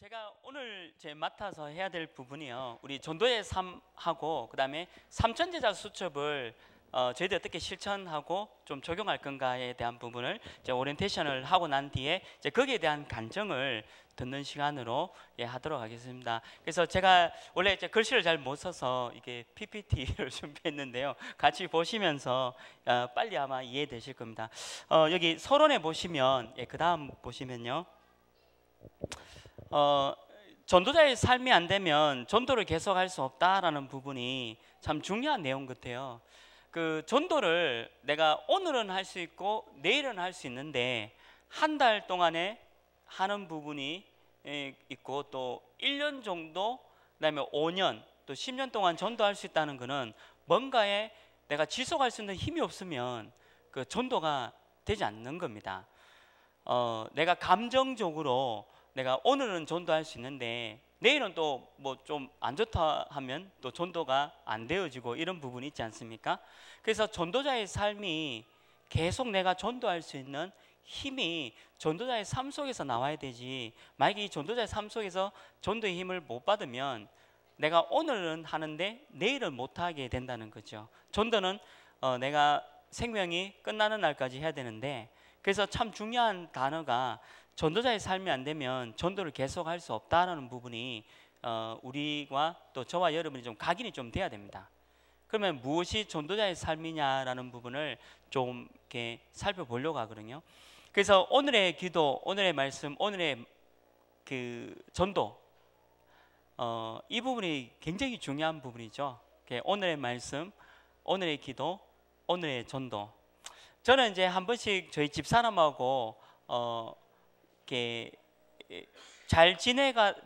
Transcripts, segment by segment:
제가 오늘 맡아서 해야 될 부분이요, 우리 전도의 삶하고 그다음에 삼천제자 수첩을 저희들이 어떻게 실천하고 좀 적용할 건가에 대한 부분을 이제 오리엔테이션을 하고 난 뒤에 이제 거기에 대한 간증을 듣는 시간으로 하도록 하겠습니다. 그래서 제가 원래 이제 글씨를 잘 못 써서 이게 PPT를 준비했는데요, 같이 보시면서 빨리 아마 이해되실 겁니다. 여기 서론에 보시면 그 다음 보시면요, 전도자의 삶이 안 되면 전도를 계속할 수 없다라는 부분이 참 중요한 내용 같아요. 그 전도를 내가 오늘은 할 수 있고 내일은 할 수 있는데 한 달 동안에 하는 부분이 있고 또 1년 정도, 그다음에 5년 또 10년 동안 전도할 수 있다는 것은 뭔가에 내가 지속할 수 있는 힘이 없으면 그 전도가 되지 않는 겁니다. 내가 감정적으로 내가 오늘은 전도할 수 있는데 내일은 또 뭐 좀 안 좋다 하면 또 전도가 안 되어지고 이런 부분이 있지 않습니까? 그래서 전도자의 삶이 계속 내가 전도할 수 있는 힘이 전도자의 삶 속에서 나와야 되지, 만약에 이 전도자의 삶 속에서 전도의 힘을 못 받으면 내가 오늘은 하는데 내일은 못하게 된다는 거죠. 전도는 내가 생명이 끝나는 날까지 해야 되는데, 그래서 참 중요한 단어가 전도자의 삶이 안 되면 전도를 계속할 수 없다라는 부분이 우리와 또 저와 여러분이 좀 각인이 좀 돼야 됩니다. 그러면 무엇이 전도자의 삶이냐라는 부분을 좀 이렇게 살펴보려고 하거든요. 그래서 오늘의 기도, 오늘의 말씀, 오늘의 그 전도, 이 부분이 굉장히 중요한 부분이죠. 오늘의 말씀, 오늘의 기도, 오늘의 전도. 저는 이제 한 번씩 저희 집사람하고 이렇게 잘 지내다가도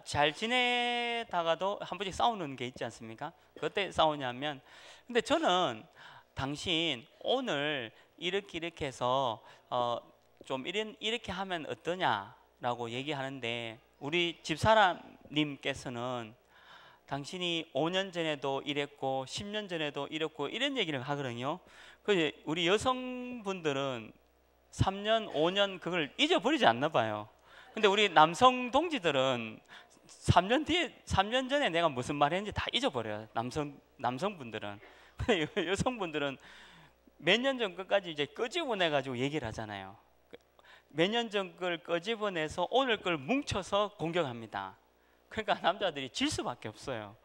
한 번씩 싸우는 게 있지 않습니까? 그때 싸우냐면, 근데 저는 당신 오늘 이렇게 해서 좀 이렇게 하면 어떠냐라고 얘기하는데, 우리 집사람님께서는 당신이 5년 전에도 이랬고 10년 전에도 이랬고 이런 얘기를 하거든요. 그 우리 여성분들은 3년 5년 그걸 잊어버리지 않나 봐요. 근데 우리 남성 동지들은 3년 전에 내가 무슨 말 했는지 다 잊어버려요. 남성분들은. 여성분들은 몇 년 전 것까지 이제 끄집어내 가지고 얘기를 하잖아요. 몇 년 전 걸 끄집어내서 오늘 걸 뭉쳐서 공격합니다. 그러니까 남자들이 질 수밖에 없어요.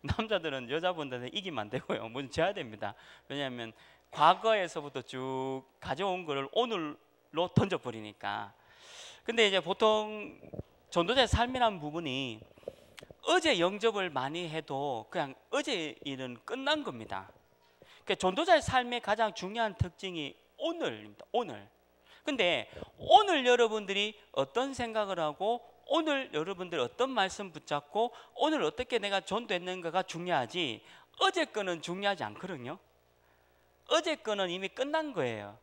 남자들은 여자분들한테 이기면 안 되고요, 먼저 져야 됩니다. 왜냐하면 과거에서부터 쭉 가져온 거를 오늘로 던져버리니까. 근데 이제 보통 전도자의 삶이라는 부분이 어제 영접을 많이 해도 그냥 어제 일은 끝난 겁니다. 그러니까 전도자의 삶의 가장 중요한 특징이 오늘입니다. 오늘. 근데 오늘 여러분들이 어떤 생각을 하고 오늘 여러분들이 어떤 말씀 붙잡고 오늘 어떻게 내가 전도했는가가 중요하지, 어제 거는 중요하지 않거든요. 어제 거는 이미 끝난 거예요.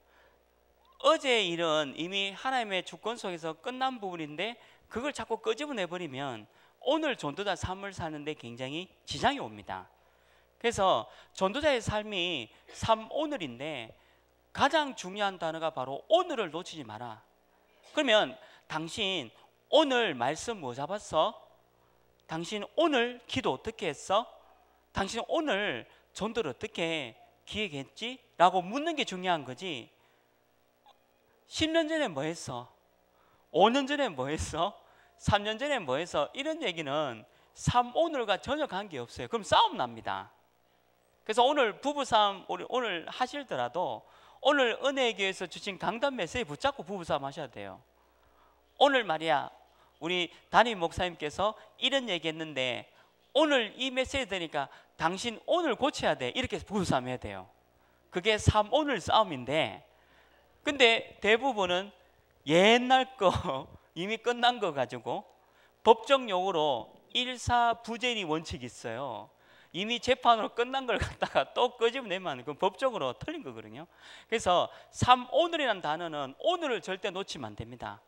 어제 일은 이미 하나님의 주권 속에서 끝난 부분인데 그걸 자꾸 끄집어내버리면 오늘 전도자 삶을 사는데 굉장히 지장이 옵니다. 그래서 전도자의 삶이 오늘인데 가장 중요한 단어가 바로 오늘을 놓치지 마라. 그러면 당신 오늘 말씀 뭐 잡았어? 당신 오늘 기도 어떻게 했어? 당신 오늘 전도를 어떻게 기획했지? 라고 묻는 게 중요한 거지, 10년 전에 뭐 했어? 5년 전에 뭐 했어? 3년 전에 뭐 했어? 이런 얘기는 오늘과 전혀 관계없어요. 그럼 싸움 납니다. 그래서 오늘 부부싸움 오늘 하실더라도 오늘 은혜교회에서 주신 강단 메시지 붙잡고 부부싸움 하셔야 돼요. 오늘 말이야, 우리 담임 목사님께서 이런 얘기 했는데 오늘 이 메시지 되니까 당신 오늘 고쳐야 돼, 이렇게 부부싸움 해야 돼요. 그게 오늘 싸움인데, 근데 대부분은 옛날 거 이미 끝난 거 가지고 법정용어로 일사부재리 원칙이 있어요. 이미 재판으로 끝난 걸 갖다가 또 끄집어내면 그건 법적으로 틀린 거거든요. 그래서 오늘이라는 단어는 오늘을 절대 놓치면 안 됩니다.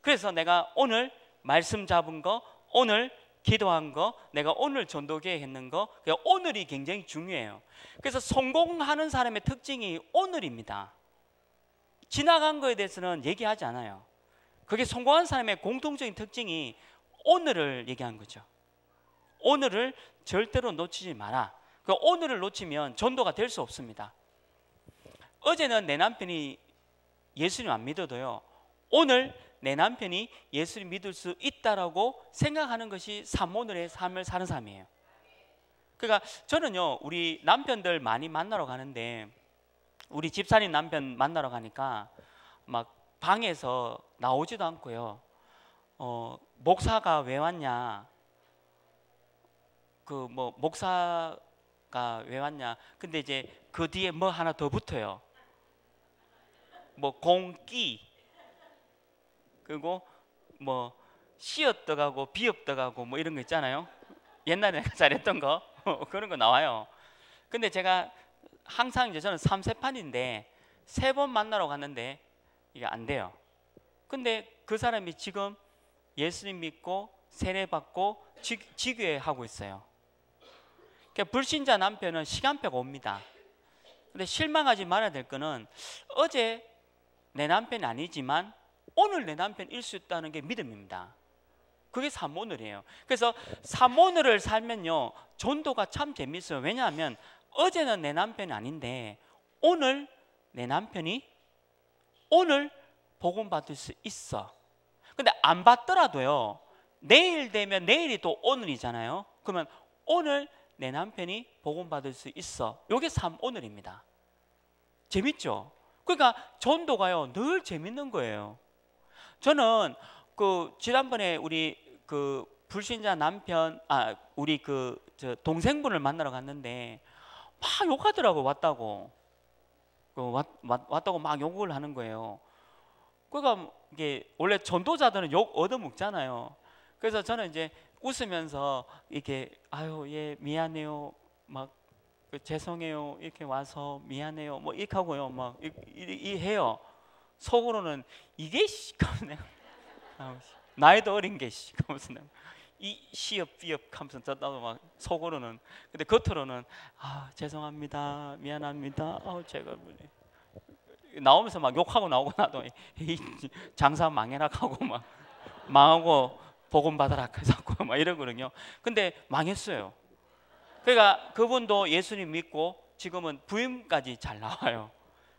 그래서 내가 오늘 말씀 잡은 거, 오늘 기도한 거, 내가 오늘 전도 계획했는 거, 오늘이 굉장히 중요해요. 그래서 성공하는 사람의 특징이 오늘입니다. 지나간 거에 대해서는 얘기하지 않아요. 그게 성공한 사람의 공통적인 특징이 오늘을 얘기한 거죠. 오늘을 절대로 놓치지 마라. 그 오늘을 놓치면 전도가 될 수 없습니다. 어제는 내 남편이 예수님 안 믿어도요, 오늘 내 남편이 예수님 믿을 수 있다라고 생각하는 것이 오늘의 삶을 사는 삶이에요. 그러니까 저는요, 우리 남편들 많이 만나러 가는데, 우리 집사님 남편 만나러 가니까 막 방에서 나오지도 않고요, 목사가 왜 왔냐, 그 뭐 목사가 왜 왔냐, 근데 이제 그 뒤에 뭐 하나 더 붙어요. 뭐 공기, 그리고 뭐 씨었떡하고 비었떡하고 뭐 이런 거 있잖아요. 옛날에 내가 잘했던 거 그런 거 나와요. 근데 제가 항상 이제 저는 3세판인데 3번 만나러 갔는데 이게 안 돼요. 근데 그 사람이 지금 예수님 믿고 세례받고 지교회 하고 있어요. 그러니까 불신자 남편은 시간표가 옵니다. 근데 실망하지 말아야 될 거는 어제 내 남편이 아니지만 오늘 내 남편일 수 있다는 게 믿음입니다. 그게 삼오늘이에요. 그래서 삼오늘을 살면요, 전도가 참 재밌어요. 왜냐하면 어제는 내 남편이 아닌데 오늘 내 남편이 오늘 복음 받을 수 있어. 근데 안 받더라도요, 내일 되면 내일이 또 오늘이잖아요. 그러면 오늘 내 남편이 복음 받을 수 있어. 이게 삼오늘입니다. 재밌죠? 그러니까 전도가요 늘 재밌는 거예요. 저는 그 지난번에 우리 그 불신자 남편, 우리 그 저 동생분을 만나러 갔는데 막 욕하더라고. 왔다고 왔다고 막 욕을 하는 거예요. 그러니까 이게 원래 전도자들은 욕 얻어먹잖아요. 그래서 저는 이제 웃으면서 이렇게 아유 예 미안해요, 막 죄송해요, 이렇게 와서 미안해요, 뭐 이렇게 하고요, 막 이 해요. 속으로는 이게 씨, 나이도 어린 게 씨, 이 시업 비업 하면서 나도 막 속으로는, 근데 겉으로는 아 죄송합니다, 미안합니다, 제가 나오면서 막 욕하고 나오고 나도 이 장사 망해라 하고 막 망하고 복음 받아라 해서 막 이러거든요. 근데 망했어요. 그러니까 그분도 예수님 믿고 지금은 부임까지 잘 나와요.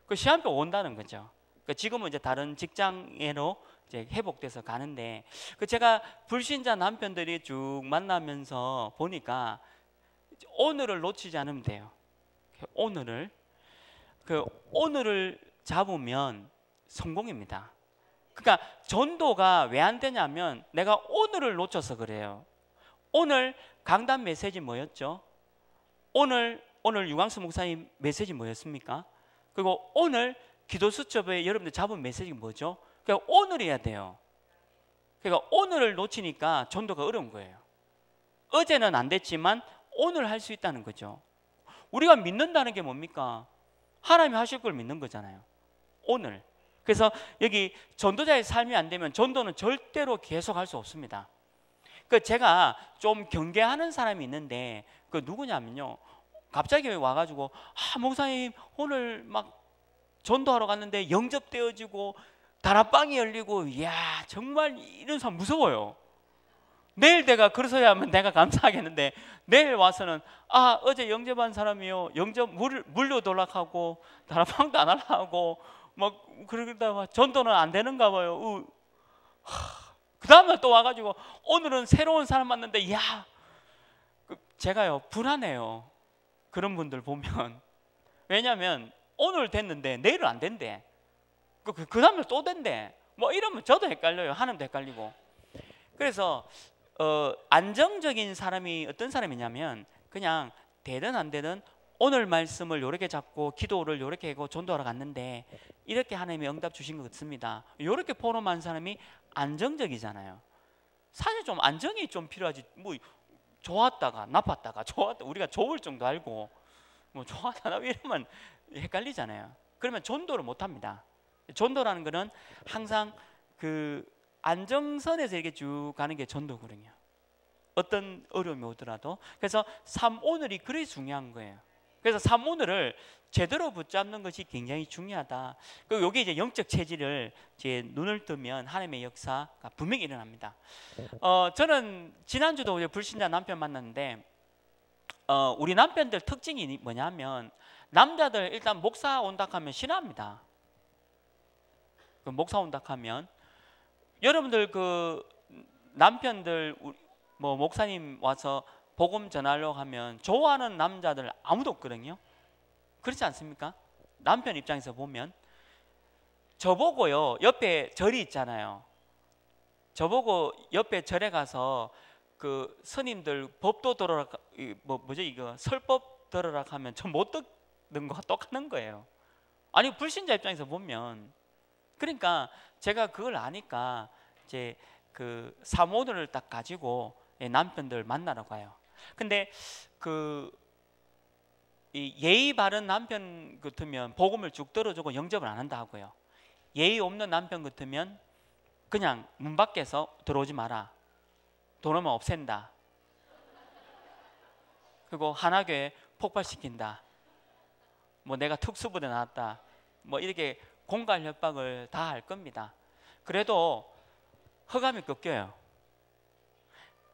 그 시한표 온다는 거죠. 그러니까 지금은 이제 다른 직장으로 이제 회복돼서 가는데, 그 제가 불신자 남편들이 쭉 만나면서 보니까 오늘을 놓치지 않으면 돼요. 오늘을 잡으면 성공입니다. 그러니까 전도가 왜 안 되냐면 내가 오늘을 놓쳐서 그래요. 오늘 강단 메시지 뭐였죠? 오늘 유광수 목사님 메시지 뭐였습니까? 그리고 오늘 기도 수첩에 여러분들 잡은 메시지가 뭐죠? 그러니까 오늘이어야 돼요. 그러니까 오늘을 놓치니까 전도가 어려운 거예요. 어제는 안 됐지만 오늘 할 수 있다는 거죠. 우리가 믿는다는 게 뭡니까? 하나님이 하실 걸 믿는 거잖아요. 오늘. 그래서 여기 전도자의 삶이 안 되면 전도는 절대로 계속할 수 없습니다. 그 제가 좀 경계하는 사람이 있는데 그 누구냐면요, 갑자기 와가지고 목사님 오늘 막 전도하러 갔는데 영접되어지고 다락방이 열리고, 이야 정말 이런 사람 무서워요. 내일 내가 그러서야 하면 내가 감사하겠는데 내일 와서는 어제 영접한 사람이요 영접 물려 돌락하고 다락방도 안 하려고 막 그러다가 전도는 안 되는가 봐요. 그 다음에 또 와가지고 오늘은 새로운 사람 만났는데 제가요 불안해요. 그런 분들 보면. 왜냐하면 오늘 됐는데 내일은 안 된대. 그 다음에 또 된대. 뭐 이러면 저도 헷갈려요. 하나님도 헷갈리고. 그래서 안정적인 사람이 어떤 사람이냐면 그냥 되든 안 되든 오늘 말씀을 요렇게 잡고 기도를 요렇게 하고 전도하러 갔는데 이렇게 하나님이 응답 주신 것 같습니다. 요렇게 포럼한 사람이 안정적이잖아요. 사실 좀 안정이 좀 필요하지. 뭐 좋았다가 나빴다가 우리가 좋을 정도 알고 뭐 좋았다 이러면 헷갈리잖아요. 그러면 전도를 못 합니다. 전도라는 거는 항상 그 안정선에서 이렇게 쭉 가는 게 전도거든요. 어떤 어려움이 오더라도. 그래서 오늘이 그리 중요한 거예요. 그래서 삼오늘을 제대로 붙잡는 것이 굉장히 중요하다. 그리고 여기 이제 영적 체질을 이제 눈을 뜨면 하나님의 역사가 분명히 일어납니다. 저는 지난주도 이제 불신자 남편 만났는데 우리 남편들 특징이 뭐냐면 남자들 일단 목사 온다 하면 싫어합니다. 그 목사 온다 하면 여러분들 그 남편들 뭐 목사님 와서 복음 전하려고 하면 좋아하는 남자들 아무도 없거든요. 그렇지 않습니까? 남편 입장에서 보면 저보고요, 옆에 절이 있잖아요. 저보고 옆에 절에 가서 그 스님들 법도 들어라, 뭐죠 이거 설법 들어라 하면 저 못 듣는 거 똑같은 거예요. 아니 불신자 입장에서 보면, 그러니까 제가 그걸 아니까 이제 그 사모들을 딱 가지고 남편들 만나러 가요. 근데 그 이 예의 바른 남편 같으면 복음을 쭉 들어주고 영접을 안 한다 하고요. 예의 없는 남편 같으면 그냥 문 밖에서 들어오지 마라. 들어오면 없앤다. 그리고 하나교회 폭발시킨다. 뭐 내가 특수부대 나왔다. 뭐 이렇게 공갈 협박을 다 할 겁니다. 그래도 허감이 꺾여요.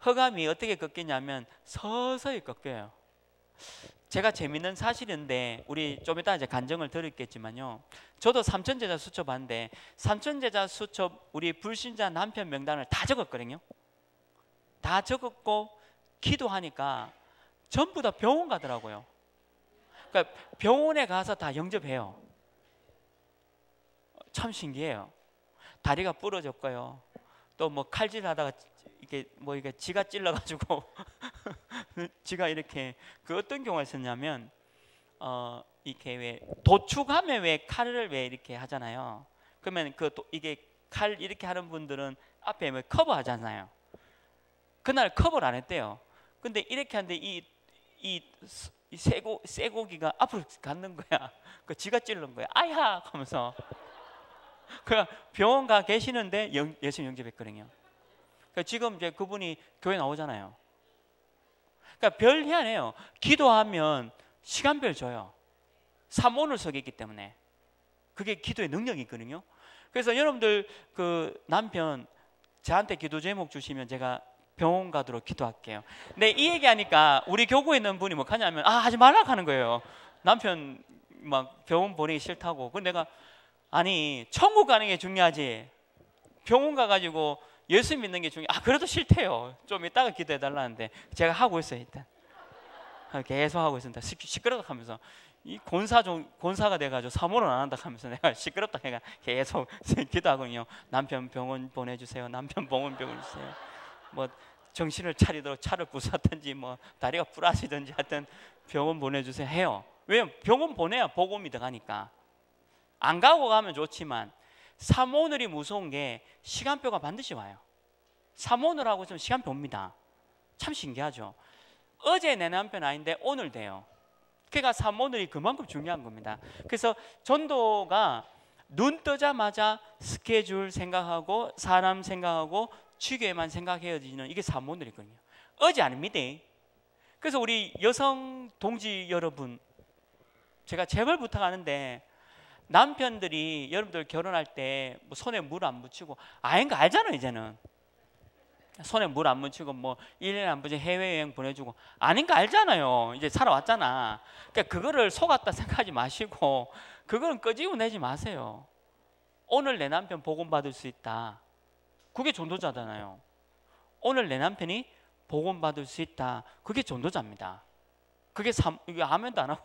허감이 어떻게 꺾이냐면 서서히 꺾여요. 제가 재밌는 사실인데 우리 좀 이따 이제 간증을 들었겠지만요. 저도 삼천제자 수첩 봤는데 삼천제자 수첩 우리 불신자 남편 명단을 다 적었거든요. 다 적었고 기도하니까 전부 다 병원 가더라고요. 그러니까 병원에 가서 다 영접해요. 참 신기해요. 다리가 부러졌고요. 또 뭐 칼질하다가 이게 뭐 이게 지가 찔러가지고 지가 이렇게 그 어떤 경우가 있었냐면 이렇게 왜 도축하면 왜 칼을 왜 이렇게 하잖아요. 그러면 그 이게 칼 이렇게 하는 분들은 앞에 뭐 커버 하잖아요. 그날 커버를 안 했대요. 근데 이렇게 하는데 이 쇠고기가 앞으로 갔는 거야. 그 지가 찔른 거야. 아야 하면서. 그 병원 가 계시는데 예수님 영접했거든요. 그러니까 지금 이제 그분이 교회 나오잖아요. 그러니까 별 희한해요. 기도하면 시간별 줘요. 삼오늘 속에 있기 때문에 그게 기도의 능력이 있거든요. 그래서 여러분들 그 남편 저한테 기도 제목 주시면 제가 병원 가도록 기도할게요. 근데 이 얘기하니까 우리 교구에 있는 분이 뭐 하냐면 하지 말라고 하는 거예요. 남편 막 병원 보내기 싫다고. 근데 내가 아니 천국 가는 게 중요하지 병원 가가지고 예수 믿는 게 중요해. 그래도 싫대요. 좀 이따가 기도해 달라는데 제가 하고 있어요. 일단 계속 하고 있습니다. 시끄럽다 하면서 이 권사가 돼가지고 사모를 안 한다 하면서 내가 시끄럽다 해가 계속 기도하거든요. 남편 병원 보내주세요. 남편 병원 보내주세요. 뭐 정신을 차리도록 차를 부쉈든지 뭐 다리가 부러지든지 하여튼 병원 보내주세요 해요. 왜냐면 병원 보내야 복음이 들어가니까. 안 가고 가면 좋지만 삼오늘이 무서운 게 시간표가 반드시 와요. 삼오늘하고 좀 시간표 옵니다. 참 신기하죠. 어제 내 남편 아닌데 오늘 돼요. 그러니까 삼오늘이 그만큼 중요한 겁니다. 그래서 전도가 눈 뜨자마자 스케줄 생각하고 사람 생각하고 취교에만 생각해야지는 이게 삼오늘이거든요. 어제 아닙니다. 그래서 우리 여성 동지 여러분, 제가 제발 부탁하는데 남편들이 여러분들 결혼할 때 뭐 손에 물 안 묻히고 아닌 거 알잖아요. 이제는 손에 물 안 묻히고 뭐 1년에 한 번씩 해외여행 보내주고 아닌 거 알잖아요. 이제 살아왔잖아. 그러니까 그거를 속았다 생각하지 마시고 그거는 끄집어 내지 마세요. 오늘 내 남편 복음 받을 수 있다. 그게 전도자잖아요. 오늘 내 남편이 복음 받을 수 있다. 그게 전도자입니다. 그게 이게 아멘도 안 하고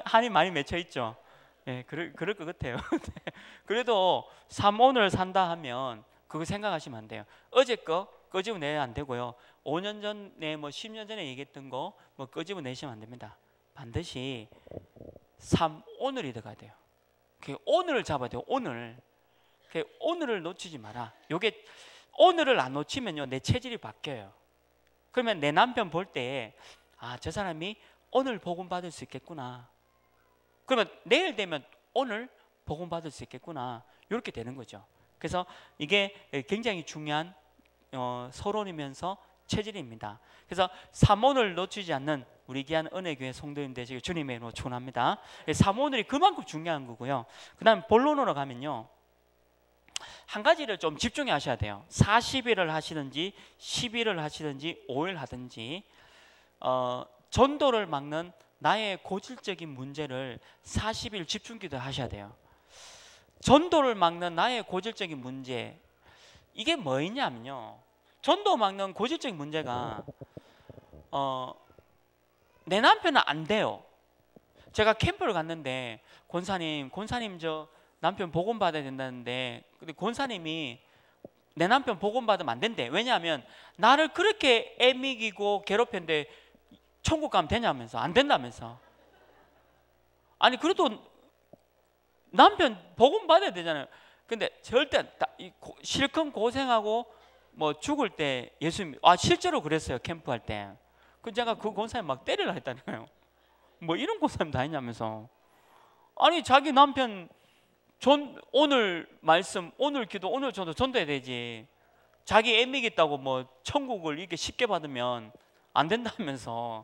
한이 많이 맺혀 있죠. 예, 그럴 것 같아요. 그래도 삼오늘 산다 하면 그거 생각하시면 안 돼요. 어제 거 끄집어 내야 안 되고요. 5년 전에 뭐 10년 전에 얘기했던 거 뭐 끄집어 내시면 안 됩니다. 반드시 오늘이 들어가야 돼요. 오늘을 잡아야 돼요. 오늘을 놓치지 마라. 요게 오늘을 안 놓치면요 내 체질이 바뀌어요. 그러면 내 남편 볼 때 저 사람이 오늘 복음 받을 수 있겠구나. 그러면 내일 되면 오늘 복음 받을 수 있겠구나. 이렇게 되는 거죠. 그래서 이게 굉장히 중요한 서론이면서 체질입니다. 그래서 삼오늘 놓치지 않는 우리 귀한 은혜교회 성도님 되시길 주님의 이름으로 축원합니다. 사모들이 그만큼 중요한 거고요. 그 다음 본론으로 가면요, 한 가지를 좀 집중해 하셔야 돼요. 40일을 하시든지 10일을 하시든지 5일 하든지 전도를 막는 나의 고질적인 문제를 40일 집중기도 하셔야 돼요. 전도를 막는 나의 고질적인 문제, 이게 뭐였냐면요, 전도 막는 고질적인 문제가 내 남편은 안 돼요. 제가 캠프를 갔는데 권사님 저 남편 복음 받아야 된다는데, 근데 권사님이 내 남편 복음 받으면 안 된대. 왜냐하면 나를 그렇게 애미기고 괴롭혔는데 천국 가면 되냐면서, 안 된다면서. 아니 그래도 남편 복음 받아야 되잖아요. 근데 절대 실컷 고생하고 뭐 죽을 때 예수님, 실제로 그랬어요. 캠프할 때. 그 제가 그 권사님 막 때리려 했다니까요. 뭐 이런 권사님 다 있냐면서. 아니 자기 남편 오늘 말씀, 오늘 기도, 오늘 전도해야 되지. 자기 애미겠다고 뭐 천국을 이렇게 쉽게 받으면 안 된다면서.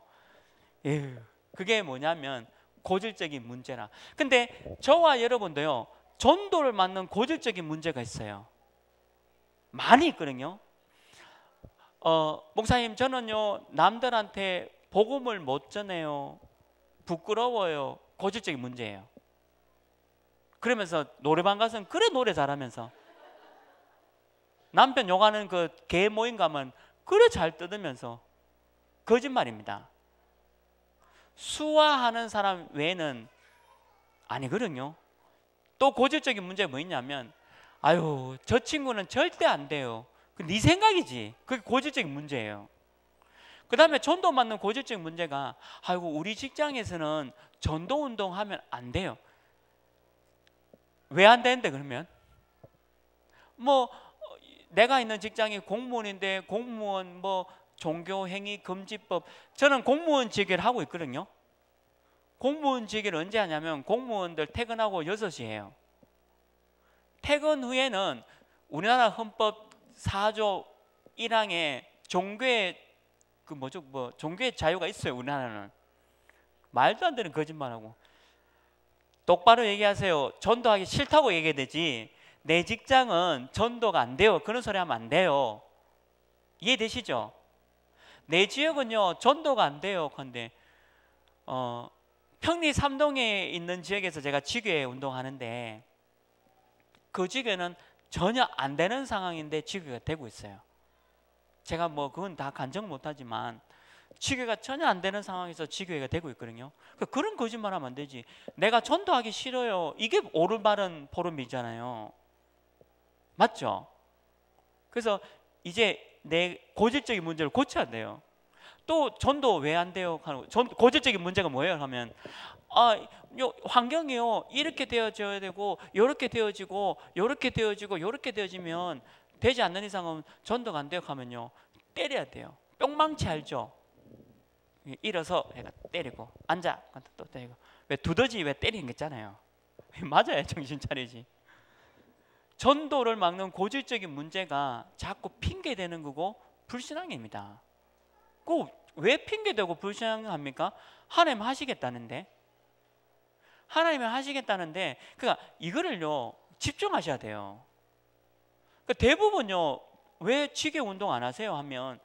그게 뭐냐면 고질적인 문제라. 근데 저와 여러분도요, 전도를 막는 고질적인 문제가 있어요. 많이 있거든요. 목사님 저는요 남들한테 복음을 못 전해요. 부끄러워요. 고질적인 문제예요. 그러면서 노래방 가서는 그래 노래 잘하면서, 남편 욕하는 그 개 모임 가면 그래 잘 뜯으면서. 거짓말입니다. 수화하는 사람 외에는 아니거든요. 또 고질적인 문제가 뭐 있냐면, 아유 저 친구는 절대 안 돼요. 그 네 생각이지. 그게 고질적인 문제예요. 그 다음에 전도 맞는 고질적인 문제가, 아이고 우리 직장에서는 전도 운동하면 안 돼요. 왜 안 되는데 그러면? 뭐 내가 있는 직장이 공무원인데 공무원 뭐 종교행위 금지법, 저는 공무원 직위를 하고 있거든요. 공무원 직위를 언제 하냐면 공무원들 퇴근하고 6시에 해요. 퇴근 후에는 우리나라 헌법 4조 1항에 종교의 종교의 자유가 있어요. 우리나라는. 말도 안 되는 거짓말하고. 똑바로 얘기하세요. 전도하기 싫다고 얘기해야 되지, 내 직장은 전도가 안 돼요, 그런 소리 하면 안 돼요. 이해되시죠? 내 지역은요 전도가 안 돼요. 근데 평리 삼동에 있는 지역에서 제가 지교회 운동하는데, 그 지교회는 전혀 안 되는 상황인데 지교회가 되고 있어요. 제가 뭐 그건 다 간증 못하지만 지교회가 전혀 안 되는 상황에서 지교회가 되고 있거든요. 그런 거짓말 하면 안 되지. 내가 전도하기 싫어요, 이게 올바른 포럼이잖아요. 맞죠? 그래서 이제 내 고질적인 문제를 고쳐야 돼요. 또 전도 왜 안 돼요? 고질적인 문제가 뭐예요? 하면 환경이요 이렇게 되어져야 되고 이렇게 되어지고 이렇게 되어지고 이렇게 되어지면 되지 않는 이상은 전도가 안 돼요 하면요, 때려야 돼요. 뿅망치 알죠? 일어서 애가 때리고, 앉아 또 때리고. 왜 두더지 왜 때리는 거 있잖아요. 맞아야 정신 차리지. 전도를 막는 고질적인 문제가 자꾸 핑계대는 거고 불신앙입니다. 왜 핑계대고 불신앙합니까? 하나님 하시겠다는데. 하나님이 하시겠다는데, 그러니까 이거를요 집중하셔야 돼요. 그러니까 대부분요 왜 지교 운동 안 하세요 하면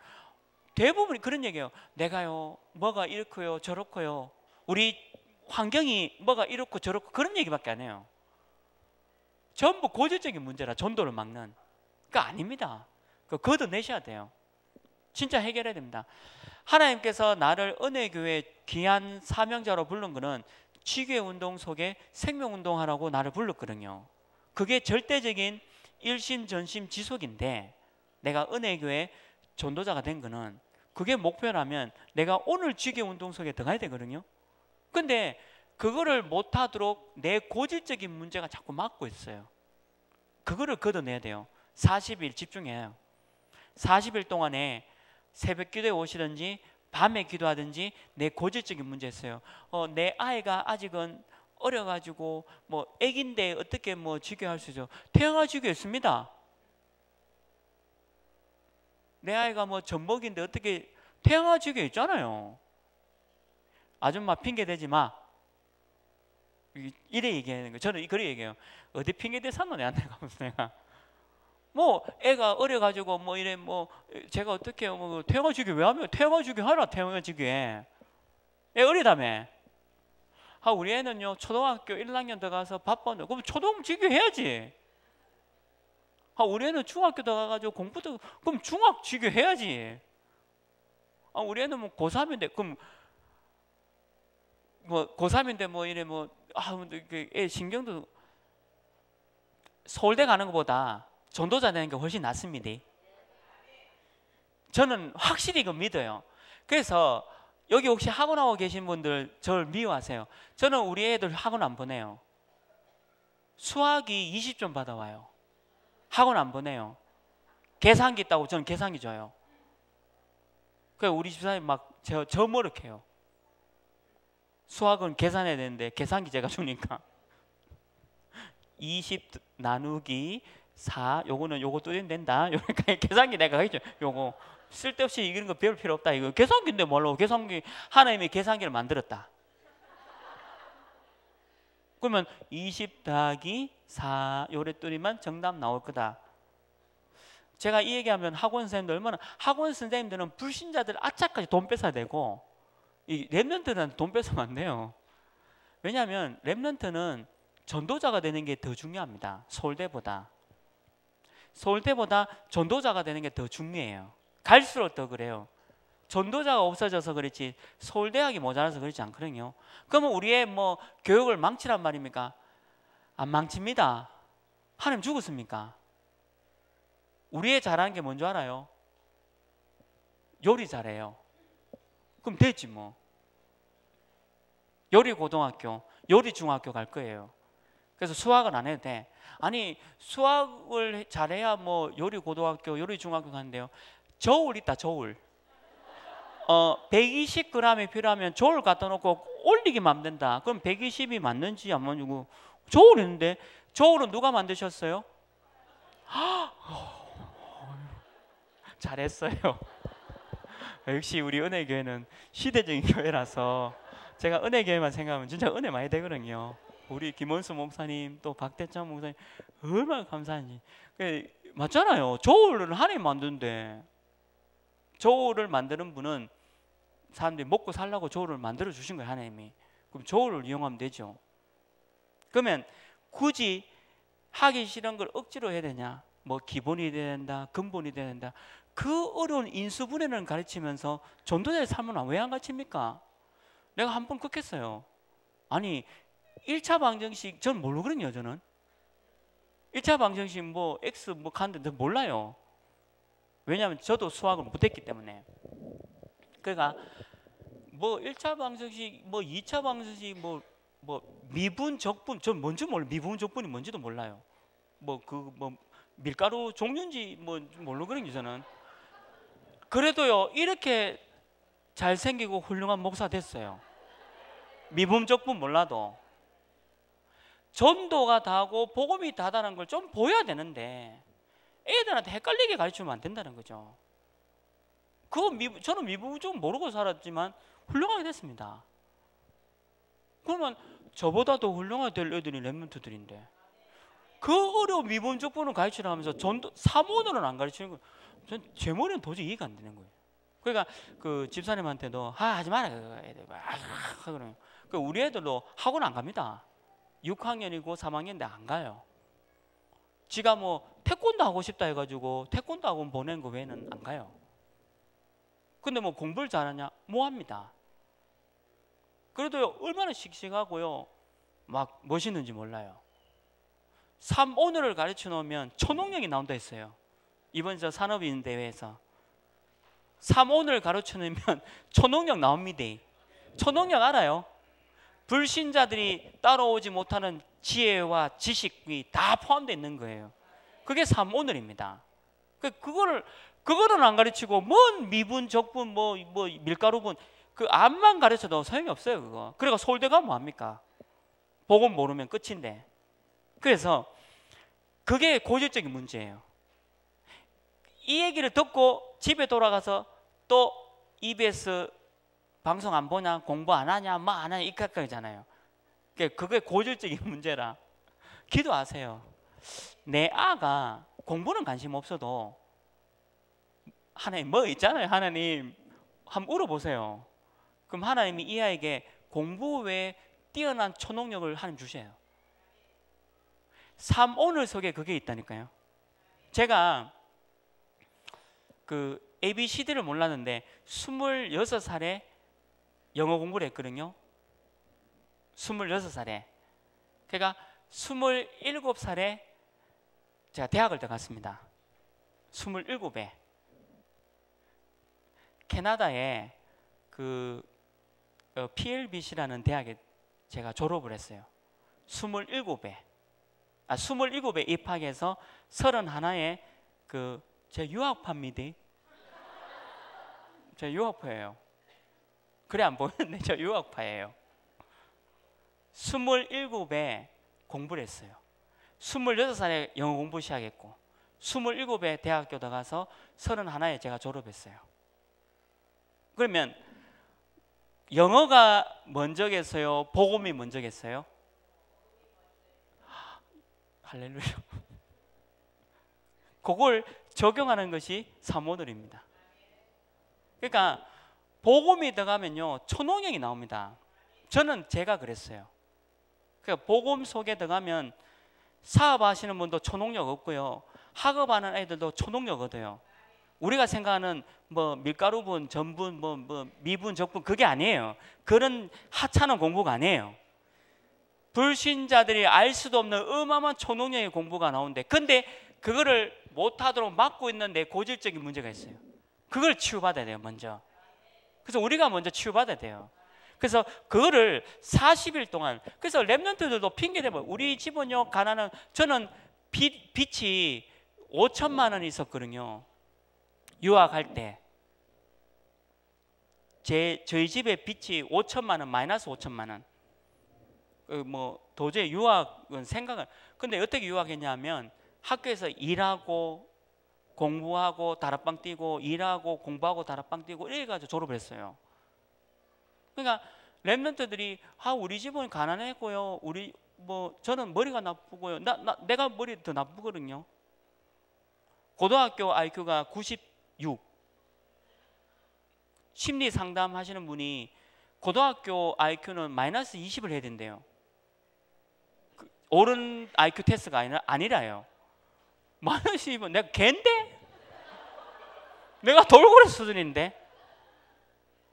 대부분이 그런 얘기예요. 내가요 뭐가 이렇고요 저렇고요, 우리 환경이 뭐가 이렇고 저렇고, 그런 얘기밖에 안 해요. 전부 고질적인 문제라 전도를 막는. 그러니까 아닙니다. 그거 걷어내셔야 돼요. 진짜 해결해야 됩니다. 하나님께서 나를 은혜교회 귀한 사명자로 부른 거는 지교회 운동 속에 생명운동하라고 나를 불렀거든요. 그게 절대적인 일심전심 지속인데, 내가 은혜교회 전도자가 된 거는 그게 목표라면 내가 오늘 지교회 운동 속에 들어가야 되거든요. 근데 그거를 못하도록 내 고질적인 문제가 자꾸 막고 있어요. 그거를 걷어내야 돼요. 40일 집중해요. 40일 동안에 새벽 기도에 오시든지 밤에 기도하든지 내 고질적인 문제 있어요. 내 아이가 아직은 어려가지고 뭐 애기인데 어떻게 뭐 지교할 수 있어요? 태영아 지교했습니다. 내 아이가 뭐 전복인데 어떻게, 태영아 지교 있잖아요. 아줌마 핑계 대지 마. 이래 얘기하는 거예요. 저는 그래 얘기해요. 어디 핑계 대사노 내한테 가면서 내가. 뭐 애가 어려가지고 뭐 이래 뭐 제가 어떻게 해요? 뭐 태영아주기 왜 하면 태영아주기 하라. 태영아주기 애 어리다며. 우리 애는요 초등학교 1학년 들어가서 바빠요. 그럼 초등지교 해야지. 우리 애는 중학교 들어가가지고 공부도 그럼 중학지교 해야지. 우리 애는 뭐 고3인데 그럼 뭐 고3인데 뭐 이래 뭐 애 신경도 서울대 가는 것보다 전도자 되는 게 훨씬 낫습니다. 저는 확실히 이거 믿어요. 그래서 여기 혹시 학원하고 계신 분들 저를 미워하세요. 저는 우리 애들 학원 안 보내요. 수학이 20점 받아와요. 학원 안 보내요. 계산기 있다고 저는 계산기 줘요. 그래서 우리 집사님 막 저 머쓱해요. 수학은 계산해야 되는데 계산기 제가 주니까 20 나누기 4 요거는 요거 뚫리면 된다. 요렇게 계산기 내가 하겠죠. 요거 쓸데없이 이런 거 배울 필요 없다. 이거 계산기인데 뭘로 계산기 하나님이 계산기를 만들었다. 그러면 20 더하기 4 요래 뚫리면 정답 나올 거다. 제가 이 얘기하면 학원 선생님들 얼마나 학원 선생님들은 불신자들 아차까지 돈 뺏어야 되고 이 랩런트는 돈 뺏으면 안 돼요. 왜냐하면 랩런트는 전도자가 되는 게 더 중요합니다. 서울대보다 전도자가 되는 게 더 중요해요. 갈수록 더 그래요. 전도자가 없어져서 그렇지 서울대학이 모자라서 그렇지 않거든요. 그러면 우리의 뭐 교육을 망치란 말입니까? 안 망칩니다. 하나님 죽었습니까? 우리의 잘하는 게 뭔지 알아요? 요리 잘해요. 그럼 되지 뭐. 요리 고등학교, 요리 중학교 갈 거예요. 그래서 수학은 안 해도 돼. 아니 수학을 잘해야 뭐 요리 고등학교, 요리 중학교 가는데요. 저울 있다 저울. 120g이 필요하면 저울 갖다 놓고 올리기만 하면 된다. 그럼 120이 맞는지 안 맞는지 저울 있는데 저울은 누가 만드셨어요? 잘했어요. 역시 우리 은혜교회는 시대적인 교회라서 제가 은혜교회만 생각하면 진짜 은혜 많이 되거든요. 우리 김원수 목사님 또 박대찬 목사님 얼마나 감사한지. 맞잖아요. 저울을 하나님 만드는데 저울을 만드는 분은 사람들이 먹고 살라고 저울을 만들어 주신 거예요. 하나님이. 그럼 저울을 이용하면 되죠. 그러면 굳이 하기 싫은 걸 억지로 해야 되냐? 뭐 기본이 돼야 된다, 근본이 돼야 된다. 그 어려운 인수분해를 가르치면서 전도자의 삶은 왜 안 가르칩니까? 내가 한 번 그랬어요. 아니 1차 방정식 전 모르거든요. 저는 1차 방정식 뭐 X 뭐 가는데 몰라요. 왜냐하면 저도 수학을 못했기 때문에. 그러니까 뭐 1차 방정식 뭐 2차 방정식 뭐 미분 적분 전 뭔지 몰라요. 미분 적분이 뭔지도 몰라요. 뭐 밀가루 종류인지 뭐 모르거든요. 저는. 그래도요 이렇게 잘생기고 훌륭한 목사 됐어요. 미분 적분 몰라도. 전도가 다고 복음이 다다는 걸 좀 보여야 되는데 애들한테 헷갈리게 가르치면 안 된다는 거죠. 저는 미분 좀 모르고 살았지만 훌륭하게 됐습니다. 그러면 저보다 더 훌륭하게 될 애들이 랩런트들인데 그 어려운 미분 적분을 가르치려 하면서 전도 3원으로는 안 가르치는 거예요. 전 제 머리는 도저히 이해가 안 되는 거예요. 그러니까 그 집사님한테도 하지 마라 애들 그래요. 우리 애들도 학원 안 갑니다. 6학년이고 3학년인데 안 가요. 지가 뭐 태권도 하고 싶다 해가지고 태권도 학원 보낸 거 외에는 안 가요. 근데 뭐 공부를 잘하냐? 뭐 합니다. 그래도 얼마나 씩씩하고요 막 멋있는지 몰라요. 3오늘을 가르쳐 놓으면 초능력이 나온다 했어요. 이번 저 산업인 대회에서 3오늘 가르쳐 놓으면 초능력 나옵니다. 초능력 알아요? 불신자들이 따라오지 못하는 지혜와 지식이 다 포함되어 있는 거예요. 그게 3오늘입니다. 그거는 안 가르치고 뭔 미분, 적분, 뭐 밀가루분 그 암만 가르쳐도 소용이 없어요. 그거. 그러니까 서울대 가면 뭐합니까? 복음 모르면 끝인데. 그래서 그게 고질적인 문제예요. 이 얘기를 듣고 집에 돌아가서 또 EBS 방송 안 보냐, 공부 안 하냐, 뭐 안 하냐 이까까잖아요. 그게 고질적인 문제라 기도하세요. 내 아가 공부는 관심 없어도 하나님 뭐 있잖아요. 하나님 한번 물어보세요. 그럼 하나님이 이 아이에게 공부 외에 뛰어난 초능력을 하나님 주셔요. 삶 오늘 속에 그게 있다니까요. 제가 그 ABCD를 몰랐는데 26살에 영어 공부를 했거든요. 26살에. 그러니까 27살에 제가 대학을 들어갔습니다. 27에 캐나다에 그 PLBC라는 대학에 제가 졸업을 했어요. 27에 27에 입학해서 31에 제 유학파입니다. 제 유학파예요. 그래 안 보이는데 저 유학파예요. 27에 공부를 했어요. 26살에 영어 공부 시작했고 27에 대학교 들어가서 31에 제가 졸업했어요. 그러면 영어가 먼저겠어요? 복음이 먼저겠어요? 할렐루야. 그걸 적용하는 것이 사모들입니다. 그러니까 복음이 들어가면요 초능력이 나옵니다. 저는 제가 그랬어요. 그러니까 복음 속에 들어가면 사업하시는 분도 초능력 없고요, 학업하는 애들도 초능력 얻어요. 우리가 생각하는 뭐 밀가루분, 전분, 뭐 미분, 적분 그게 아니에요. 그런 하찮은 공부가 아니에요. 불신자들이 알 수도 없는 어마어마한 초능력의 공부가 나오는데, 근데 그거를 못하도록 막고 있는 내 고질적인 문제가 있어요. 그걸 치유받아야 돼요 먼저. 그래서 우리가 먼저 치유받아야 돼요. 그래서 그거를 40일 동안, 그래서 랩런트들도 핑계대면 우리 집은요 가난한, 저는 빚이 5천만 원이 있었거든요. 유학할 때 저희 집에 빚이 5천만 원, 마이너스 5천만 원. 뭐 도저히 유학은 생각을, 근데 어떻게 유학했냐면 학교에서 일하고 공부하고 다락방 뛰고 일하고 공부하고 다락방 뛰고 이래가지고 졸업을 했어요. 그러니까 랩런트들이 우리 집은 가난했고요, 우리 뭐 저는 머리가 나쁘고요, 내가 머리 더 나쁘거든요. 고등학교 IQ가 96. 심리 상담 하시는 분이 고등학교 IQ는 마이너스 20을 해야 된대요. 옳은 IQ 테스트가 아니라요. 마이너스 20은 내가 갠데? 내가 돌고래 수준인데?